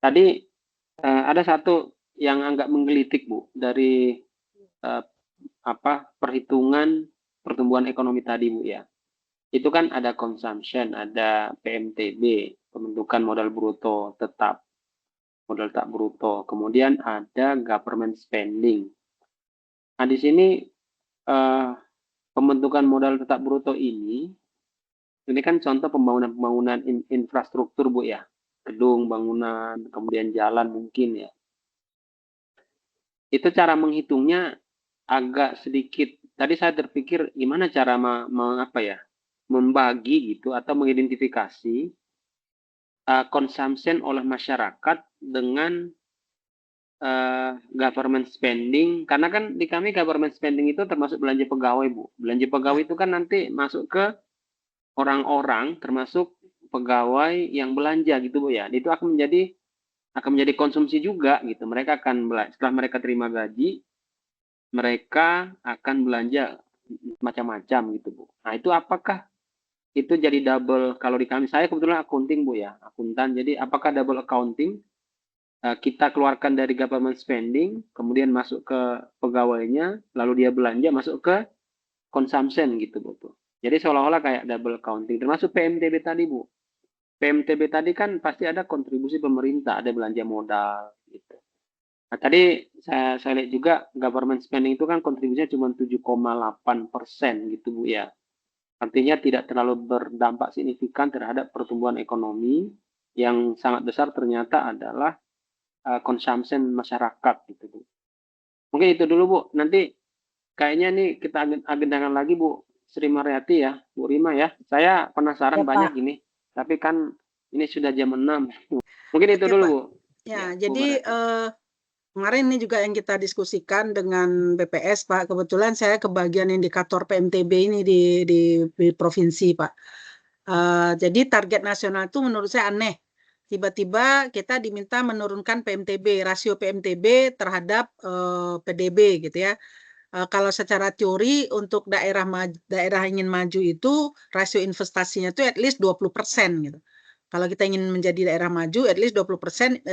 Tadi ada satu yang agak menggelitik Bu dari perhitungan pertumbuhan ekonomi tadi Bu ya. Itu kan ada consumption, ada PMTB, pembentukan modal bruto tetap, modal tak bruto, kemudian ada government spending. Nah, di sini pembentukan modal tetap bruto ini kan contoh pembangunan infrastruktur Bu ya, gedung, bangunan, kemudian jalan mungkin ya. Itu cara menghitungnya agak sedikit. Tadi saya terpikir gimana cara membagi gitu atau mengidentifikasi consumption oleh masyarakat dengan government spending, karena kan di kami government spending itu termasuk belanja pegawai Bu. Belanja pegawai itu kan nanti masuk ke orang-orang, termasuk pegawai yang belanja gitu Bu ya. Itu akan menjadi konsumsi juga gitu. Mereka akan setelah mereka terima gaji, mereka akan belanja macam-macam gitu Bu. Nah, itu apakah itu jadi double, kalau di kami, saya kebetulan accounting Bu ya, akuntan, jadi apakah double accounting, kita keluarkan dari government spending, kemudian masuk ke pegawainya, lalu dia belanja masuk ke consumption gitu Bu. Jadi seolah-olah kayak double accounting, termasuk PMTB tadi Bu. PMTB tadi kan pasti ada kontribusi pemerintah, ada belanja modal gitu. Nah, tadi saya lihat juga government spending itu kan kontribusinya cuma 7,8% gitu Bu ya. Artinya tidak terlalu berdampak signifikan terhadap pertumbuhan ekonomi. Yang sangat besar ternyata adalah consumption masyarakat gitu Bu. Mungkin itu dulu Bu. Nanti kayaknya nih kita agendakan lagi Bu Sri Mariati ya, Bu Rima ya. Saya penasaran Ya, banyak Pak. ini. Tapi kan Ini sudah jam 6. Mungkin itu Oke, dulu, Pak. Bu. Ya, Bu jadi Marati. kemarin ini juga yang kita diskusikan dengan BPS, Pak. Kebetulan saya ke bagian indikator PMTB ini di provinsi, Pak. Jadi target nasional itu menurut saya aneh. Tiba-tiba kita diminta menurunkan PMTB, rasio PMTB terhadap PDB gitu ya. Kalau secara teori untuk daerah ingin maju itu rasio investasinya itu at least 20% gitu. Kalau kita ingin menjadi daerah maju, at least 20%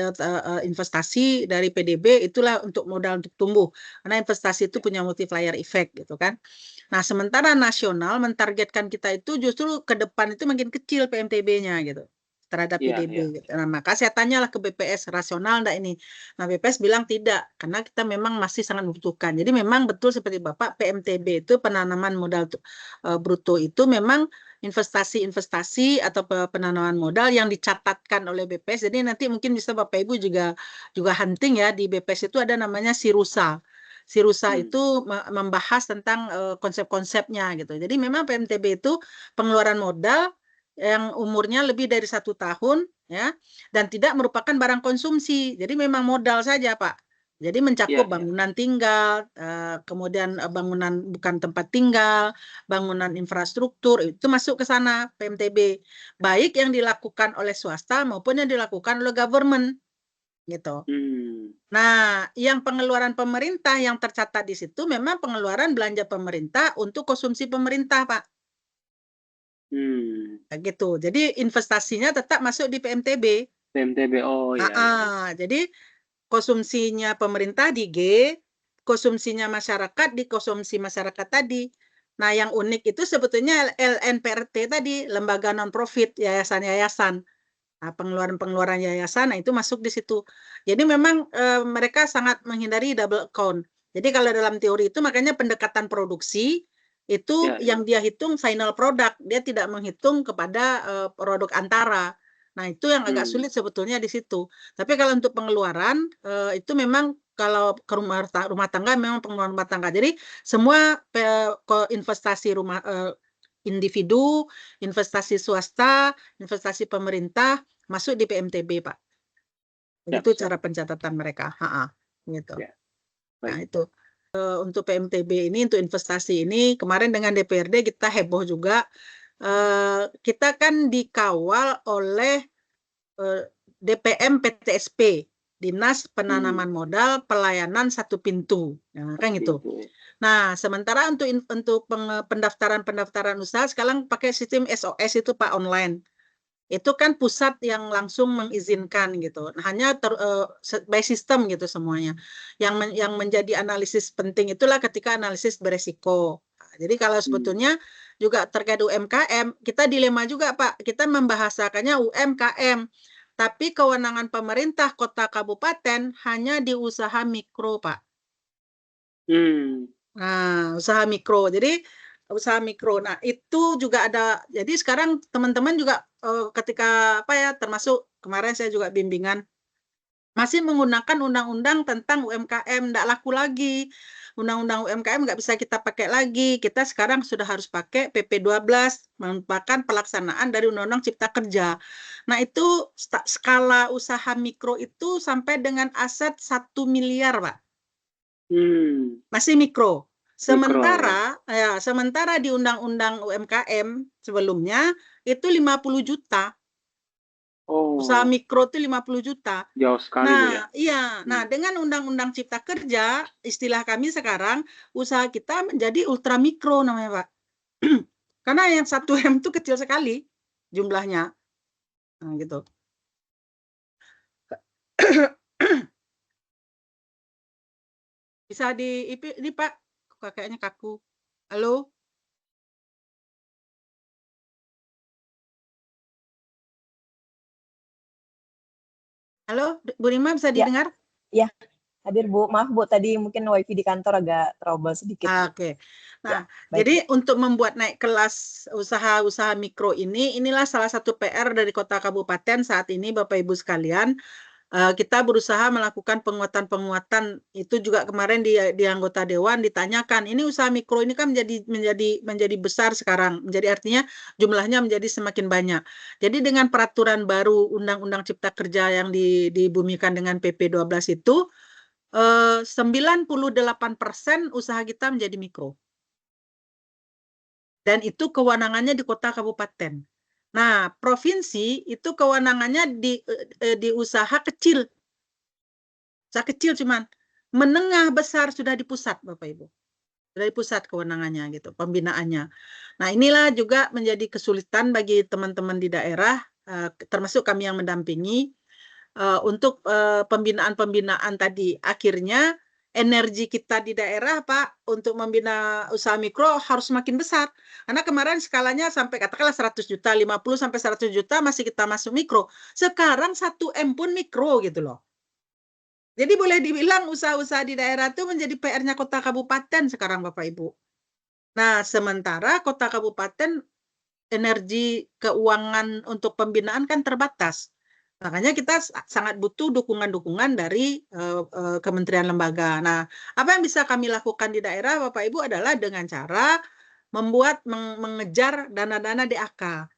investasi dari PDB itulah untuk modal untuk tumbuh. Karena investasi itu punya multiplier effect gitu kan. Nah, sementara nasional mentargetkan kita itu justru ke depan itu makin kecil PMTB-nya gitu terhadap PDB gitu. Nah, maka saya tanyalah ke BPS, rasional enggak ini? Nah, BPS bilang tidak, karena kita memang masih sangat membutuhkan. Jadi memang betul seperti Bapak, PMTB itu penanaman modal bruto itu memang investasi-investasi atau penanaman modal yang dicatatkan oleh BPS. Jadi nanti mungkin bisa Bapak Ibu juga hunting ya, di BPS itu ada namanya Sirusa. Sirusa itu membahas tentang konsep-konsepnya gitu. Jadi memang PMTB itu pengeluaran modal yang umurnya lebih dari 1 tahun ya, dan tidak merupakan barang konsumsi. Jadi memang modal saja, Pak. Jadi mencakup bangunan tinggal, kemudian bangunan bukan tempat tinggal, bangunan infrastruktur, itu masuk ke sana PMTB. Baik yang dilakukan oleh swasta maupun yang dilakukan oleh government gitu. Nah, yang pengeluaran pemerintah yang tercatat di situ memang pengeluaran belanja pemerintah untuk konsumsi pemerintah, Pak. Gitu. Jadi investasinya tetap masuk di PMTB. PMTB, oh ya. Jadi konsumsinya pemerintah di G, konsumsinya masyarakat di konsumsi masyarakat tadi. Nah, yang unik itu sebetulnya LNPRT tadi, lembaga non-profit, yayasan-yayasan. Nah, pengeluaran-pengeluaran yayasan, nah itu masuk di situ. Jadi memang mereka sangat menghindari double account. Jadi kalau dalam teori itu makanya pendekatan produksi itu yang dia hitung final product, dia tidak menghitung kepada produk antara. Nah, itu yang agak sulit sebetulnya di situ. Tapi kalau untuk pengeluaran itu memang kalau ke rumah tangga memang pengeluaran rumah tangga. Jadi semua investasi rumah individu, investasi swasta, investasi pemerintah masuk di PMTB, Pak. Itu cara pencatatan mereka. Gitu. Nah, itu untuk PMTB ini, untuk investasi ini, kemarin dengan DPRD kita heboh juga. Kita kan dikawal oleh DPM PTSP, Dinas Penanaman Modal Pelayanan Satu Pintu. Nah, kan gitu. Nah, sementara untuk pendaftaran usaha sekarang pakai sistem SOS itu Pak, online. Itu kan pusat yang langsung mengizinkan gitu. Nah, hanya by system gitu semuanya. Yang menjadi analisis penting itulah ketika analisis beresiko. Nah, jadi kalau sebetulnya juga terkait UMKM, kita dilema juga Pak. Kita membahasakannya UMKM. Tapi kewenangan pemerintah kota kabupaten hanya di usaha mikro, Pak. Nah, usaha mikro. Jadi usaha mikro. Nah, itu juga ada. Jadi sekarang teman-teman juga ketika termasuk kemarin saya juga bimbingan masih menggunakan undang-undang tentang UMKM, tidak laku lagi. Undang-undang UMKM nggak bisa kita pakai lagi. Kita sekarang sudah harus pakai PP 12, merupakan pelaksanaan dari Undang-Undang Cipta Kerja. Nah, itu skala usaha mikro itu sampai dengan aset 1 miliar, Pak. Masih mikro. Sementara sementara di Undang-Undang UMKM sebelumnya itu 50 juta. Usaha mikro itu 50 juta. Jauh sekali, Bu, ya. Iya. Nah, dengan Undang-Undang Cipta Kerja, istilah kami sekarang, usaha kita menjadi ultra mikro namanya, Pak. Karena yang 1 M itu kecil sekali jumlahnya. Nah, gitu. Bisa ini Pak, kayaknya kaku. Halo? Halo, Bu Rima bisa didengar? Ya, hadir Bu. Maaf Bu, tadi mungkin wifi di kantor agak trouble sedikit. Oke. Nah, jadi untuk membuat naik kelas usaha-usaha mikro ini, inilah salah satu PR dari Kota Kabupaten saat ini Bapak Ibu sekalian. Kita berusaha melakukan penguatan-penguatan itu juga kemarin di anggota dewan ditanyakan, ini usaha mikro ini kan menjadi besar sekarang, menjadi artinya jumlahnya menjadi semakin banyak. Jadi dengan peraturan baru Undang-Undang Cipta Kerja yang dibumikan dengan PP 12 itu 98% usaha kita menjadi mikro. Dan itu kewenangannya di kota kabupaten. Nah, provinsi itu kewenangannya di usaha kecil. Usaha kecil cuman menengah besar sudah di pusat, Bapak Ibu. Sudah di pusat kewenangannya gitu, pembinaannya. Nah, inilah juga menjadi kesulitan bagi teman-teman di daerah, termasuk kami yang mendampingi untuk pembinaan-pembinaan tadi. Akhirnya energi kita di daerah, Pak, untuk membina usaha mikro harus semakin besar. Karena kemarin skalanya sampai katakanlah 100 juta, 50 sampai 100 juta masih kita masuk mikro. Sekarang 1M pun mikro gitu loh. Jadi boleh dibilang usaha-usaha di daerah itu menjadi PR-nya kota kabupaten sekarang, Bapak Ibu. Nah, sementara kota kabupaten energi keuangan untuk pembinaan kan terbatas. Makanya kita sangat butuh dukungan-dukungan dari kementerian lembaga. Nah, apa yang bisa kami lakukan di daerah, Bapak Ibu, adalah dengan cara mengejar dana-dana DAK,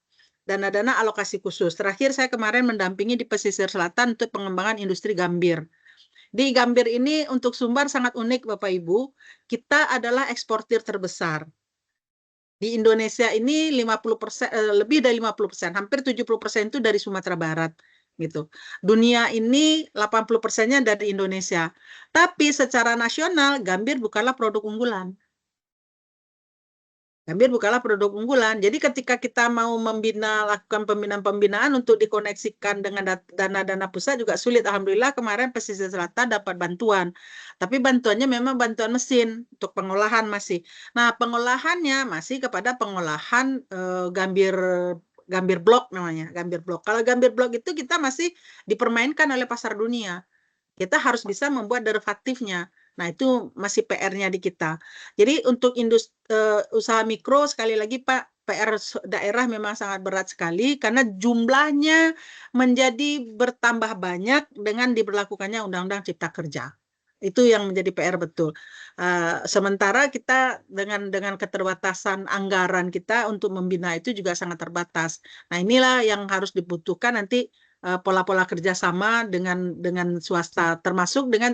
dana-dana alokasi khusus. Terakhir saya kemarin mendampingi di pesisir selatan untuk pengembangan industri gambir. Di Gambir ini untuk Sumbar sangat unik, Bapak Ibu. Kita adalah eksportir terbesar. Di Indonesia ini 50%, lebih dari 50%, hampir 70% itu dari Sumatera Barat. Gitu. Dunia ini 80%-nya dari Indonesia. Tapi secara nasional, Gambir bukanlah produk unggulan. Gambir bukanlah produk unggulan. Jadi ketika kita mau lakukan pembinaan-pembinaan untuk dikoneksikan dengan dana-dana pusat juga sulit. Alhamdulillah kemarin pesisir selatan dapat bantuan. Tapi bantuannya memang bantuan mesin untuk pengolahan masih. Nah, pengolahannya masih kepada pengolahan gambir blok namanya, gambir blok. Kalau gambir blok itu kita masih dipermainkan oleh pasar dunia. Kita harus bisa membuat derivatifnya. Nah, itu masih PR-nya di kita. Jadi untuk usaha mikro, sekali lagi Pak, PR daerah memang sangat berat sekali karena jumlahnya menjadi bertambah banyak dengan diberlakukannya Undang-Undang Cipta Kerja. Itu yang menjadi PR betul. Sementara kita dengan keterbatasan anggaran kita untuk membina itu juga sangat terbatas. Nah, inilah yang harus dibutuhkan nanti pola-pola kerjasama dengan swasta, termasuk dengan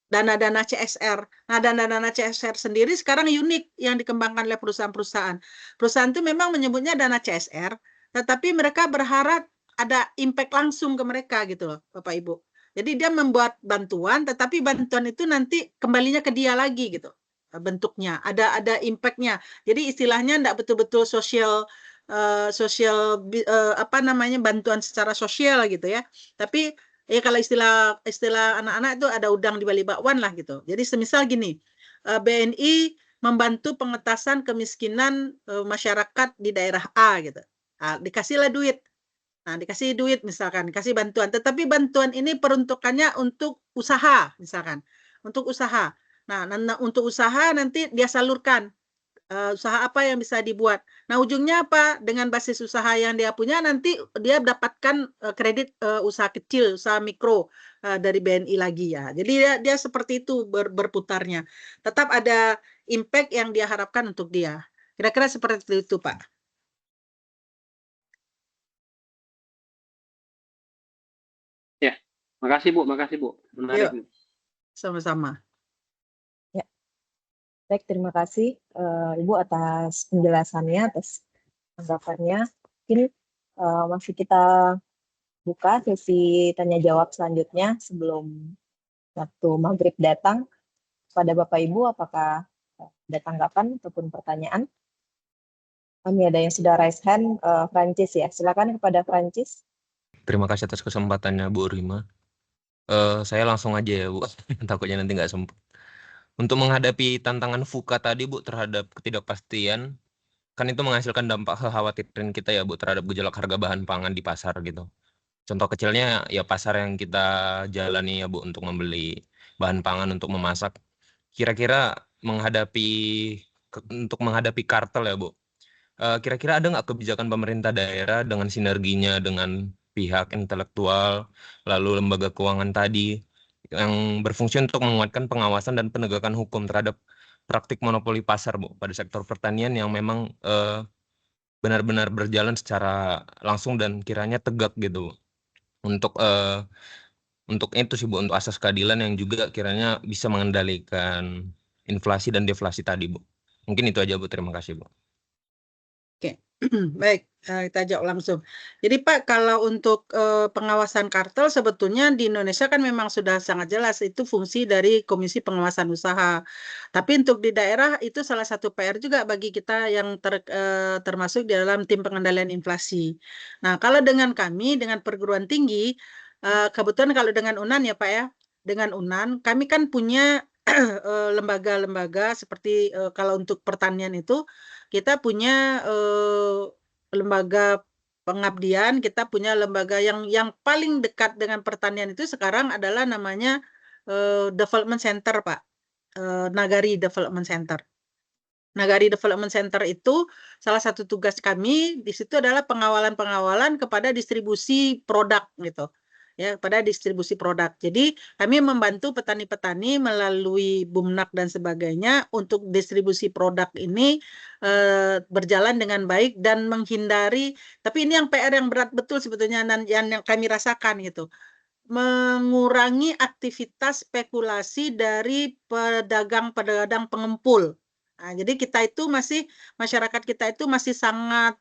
dana-dana CSR. Nah, dana-dana CSR sendiri sekarang unik yang dikembangkan oleh perusahaan-perusahaan. Perusahaan itu memang menyebutnya dana CSR, tetapi mereka berharap ada impact langsung ke mereka gitu loh, Bapak Ibu. Jadi dia membuat bantuan, tetapi bantuan itu nanti kembalinya ke dia lagi gitu bentuknya. Ada impact-nya. Jadi istilahnya enggak betul-betul bantuan secara sosial gitu ya. Tapi kalau istilah anak-anak itu ada udang di balik bakwan lah gitu. Jadi semisal gini, BNI membantu pengentasan kemiskinan masyarakat di daerah A gitu. Dikasihlah duit. Nah, dikasih duit misalkan, dikasih bantuan. Tetapi bantuan ini peruntukannya untuk usaha misalkan. Untuk usaha. Nah, untuk usaha nanti dia salurkan. Usaha apa yang bisa dibuat. Nah, ujungnya apa? Dengan basis usaha yang dia punya, nanti dia dapatkan kredit usaha kecil, usaha mikro dari BNI lagi ya. Jadi dia seperti itu berputarnya. Tetap ada impact yang dia harapkan untuk dia. Kira-kira seperti itu, Pak. Ya, makasih Bu, menarik. Yuk, sama-sama. Baik, terima kasih Ibu atas penjelasannya, atas tanggapannya. Mungkin masih kita buka sesi tanya jawab selanjutnya sebelum waktu maghrib datang. Pada Bapak Ibu, apakah ada tanggapan ataupun pertanyaan? Kami ada yang sudah raise hand, Francis ya. Silakan kepada Francis. Terima kasih atas kesempatannya Bu Rima. Saya langsung aja ya Bu, takutnya nanti nggak sempat. Untuk menghadapi tantangan VUCA tadi Bu terhadap ketidakpastian, kan itu menghasilkan dampak kekhawatiran kita ya Bu terhadap gejolak harga bahan pangan di pasar gitu. Contoh kecilnya ya pasar yang kita jalani ya Bu untuk membeli bahan pangan untuk memasak. Kira-kira untuk menghadapi kartel ya Bu, kira-kira ada nggak kebijakan pemerintah daerah dengan sinerginya dengan pihak intelektual, lalu lembaga keuangan tadi yang berfungsi untuk menguatkan pengawasan dan penegakan hukum terhadap praktik monopoli pasar, Bu, pada sektor pertanian yang memang benar-benar berjalan secara langsung dan kiranya tegak gitu, Bu. Untuk itu sih, Bu, untuk asas keadilan yang juga kiranya bisa mengendalikan inflasi dan deflasi tadi, Bu. Mungkin itu aja, Bu. Terima kasih, Bu. Oke, baik, kita jawab langsung. Jadi Pak, kalau untuk pengawasan kartel sebetulnya di Indonesia kan memang sudah sangat jelas itu fungsi dari Komisi Pengawasan Usaha. Tapi untuk di daerah itu salah satu PR juga bagi kita yang termasuk di dalam tim pengendalian inflasi. Nah, kalau dengan kami, dengan perguruan tinggi, kebetulan kalau dengan UNAN ya Pak ya, dengan UNAN kami kan punya lembaga-lembaga seperti kalau untuk pertanian itu kita punya lembaga pengabdian, kita punya lembaga yang paling dekat dengan pertanian itu sekarang adalah namanya Development Center, Pak. Nagari Development Center. Nagari Development Center itu salah satu tugas kami di situ adalah pengawalan-pengawalan kepada distribusi produk gitu. Ya, pada distribusi produk. Jadi kami membantu petani-petani melalui Bumnak dan sebagainya untuk distribusi produk ini berjalan dengan baik dan menghindari, tapi ini yang PR yang berat betul sebetulnya dan yang kami rasakan gitu. Mengurangi aktivitas spekulasi dari pedagang-pedagang pengempul. Nah, jadi kita itu masyarakat kita itu masih sangat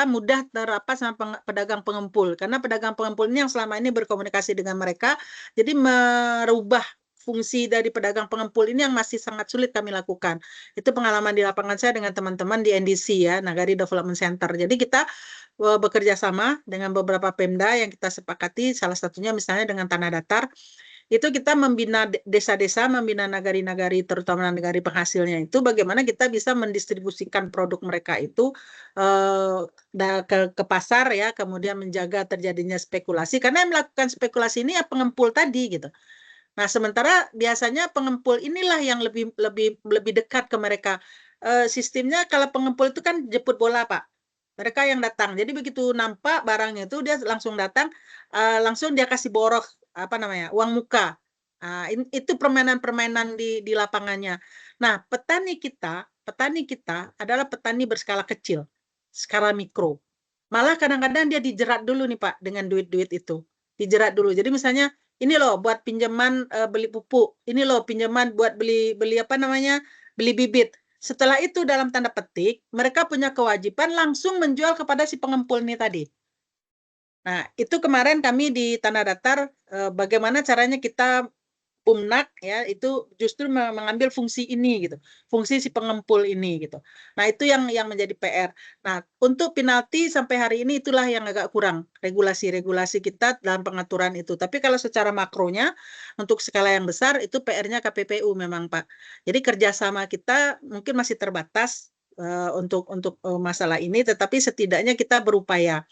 mudah sama pedagang pengempul karena pedagang pengempul ini yang selama ini berkomunikasi dengan mereka, jadi merubah fungsi dari pedagang pengempul ini yang masih sangat sulit kami lakukan. Itu pengalaman di lapangan saya dengan teman-teman di NDC ya, Nagari Development Center. Jadi kita bekerja sama dengan beberapa Pemda yang kita sepakati, salah satunya misalnya dengan Tanah Datar. Itu kita membina desa-desa, membina nagari-nagari, terutama nagari penghasilnya itu, bagaimana kita bisa mendistribusikan produk mereka itu ke pasar ya, kemudian menjaga terjadinya spekulasi, karena yang melakukan spekulasi ini ya pengempul tadi gitu. Nah, sementara biasanya pengempul inilah yang lebih dekat ke mereka. Sistemnya kalau pengempul itu kan jemput bola, Pak. Mereka yang datang. Jadi begitu nampak barangnya itu dia langsung datang, langsung dia kasih borok uang muka. Itu permainan-permainan di lapangannya. Nah, petani kita adalah petani berskala kecil, skala mikro. Malah kadang-kadang dia dijerat dulu nih Pak dengan duit-duit itu. Dijerat dulu. Jadi misalnya ini loh buat pinjaman beli pupuk, ini loh pinjaman buat beli beli bibit. Setelah itu dalam tanda petik mereka punya kewajiban langsung menjual kepada si pengempul ini tadi. Nah, itu kemarin kami di Tanah Datar bagaimana caranya kita Bumnak ya itu justru mengambil fungsi ini gitu, fungsi si pengempul ini gitu. Nah, itu yang menjadi PR. Nah, untuk penalti sampai hari ini itulah yang agak kurang regulasi-regulasi kita dalam pengaturan itu. Tapi kalau secara makronya untuk skala yang besar itu PR-nya KPPU memang Pak. Jadi kerjasama kita mungkin masih terbatas untuk masalah ini, tetapi setidaknya kita berupaya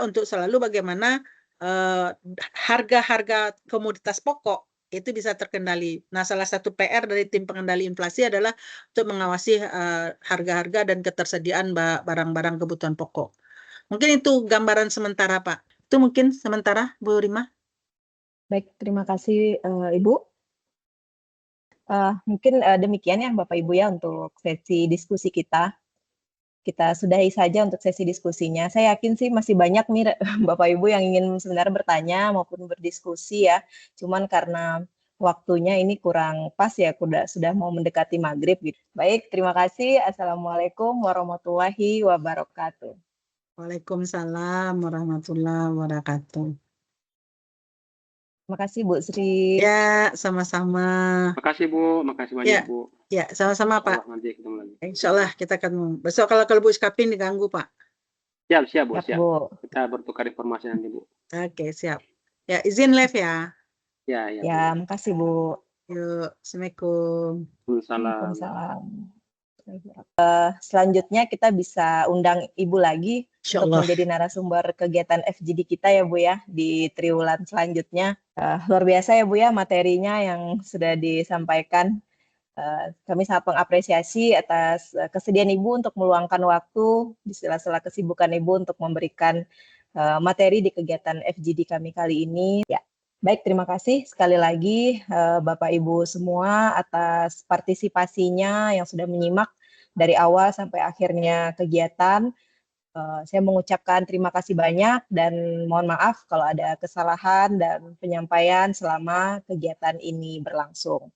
untuk selalu bagaimana harga-harga komoditas pokok itu bisa terkendali. Nah, salah satu PR dari tim pengendali inflasi adalah untuk mengawasi harga-harga dan ketersediaan barang-barang kebutuhan pokok. Mungkin itu gambaran sementara, Pak. Itu mungkin sementara, Bu Rima. Baik, terima kasih Ibu. Mungkin demikian ya Bapak Ibu ya untuk sesi diskusi kita. Kita sudahi saja untuk sesi diskusinya. Saya yakin sih masih banyak nih Bapak Ibu yang ingin sebenarnya bertanya maupun berdiskusi ya. Cuman karena waktunya ini kurang pas ya, sudah mau mendekati maghrib gitu. Baik, terima kasih. Assalamualaikum warahmatullahi wabarakatuh. Waalaikumsalam warahmatullahi wabarakatuh. Terima kasih Bu Sri. Ya, sama-sama. Makasih Bu, makasih banyak Bu. Ya, sama-sama Pak. Nanti ketemu lagi. Insya Allah kita akan besok kalau Bu Iskapin diganggu Pak. Siap Bu, siap. Bu. Kita bertukar informasi nanti Bu. Oke, siap. Ya, izin live ya. Ya, makasih Bu. Yuk, Assalamualaikum. Waalaikumsalam. Selanjutnya kita bisa undang Ibu lagi untuk menjadi narasumber kegiatan FGD kita ya Bu ya di triwulan selanjutnya. Luar biasa ya Bu ya materinya yang sudah disampaikan. Kami sangat mengapresiasi atas kesediaan Ibu untuk meluangkan waktu di sela-sela kesibukan Ibu untuk memberikan materi di kegiatan FGD kami kali ini. Ya, baik, terima kasih sekali lagi Bapak Ibu semua atas partisipasinya yang sudah menyimak dari awal sampai akhirnya kegiatan. Saya mengucapkan terima kasih banyak dan mohon maaf kalau ada kesalahan dan penyampaian selama kegiatan ini berlangsung.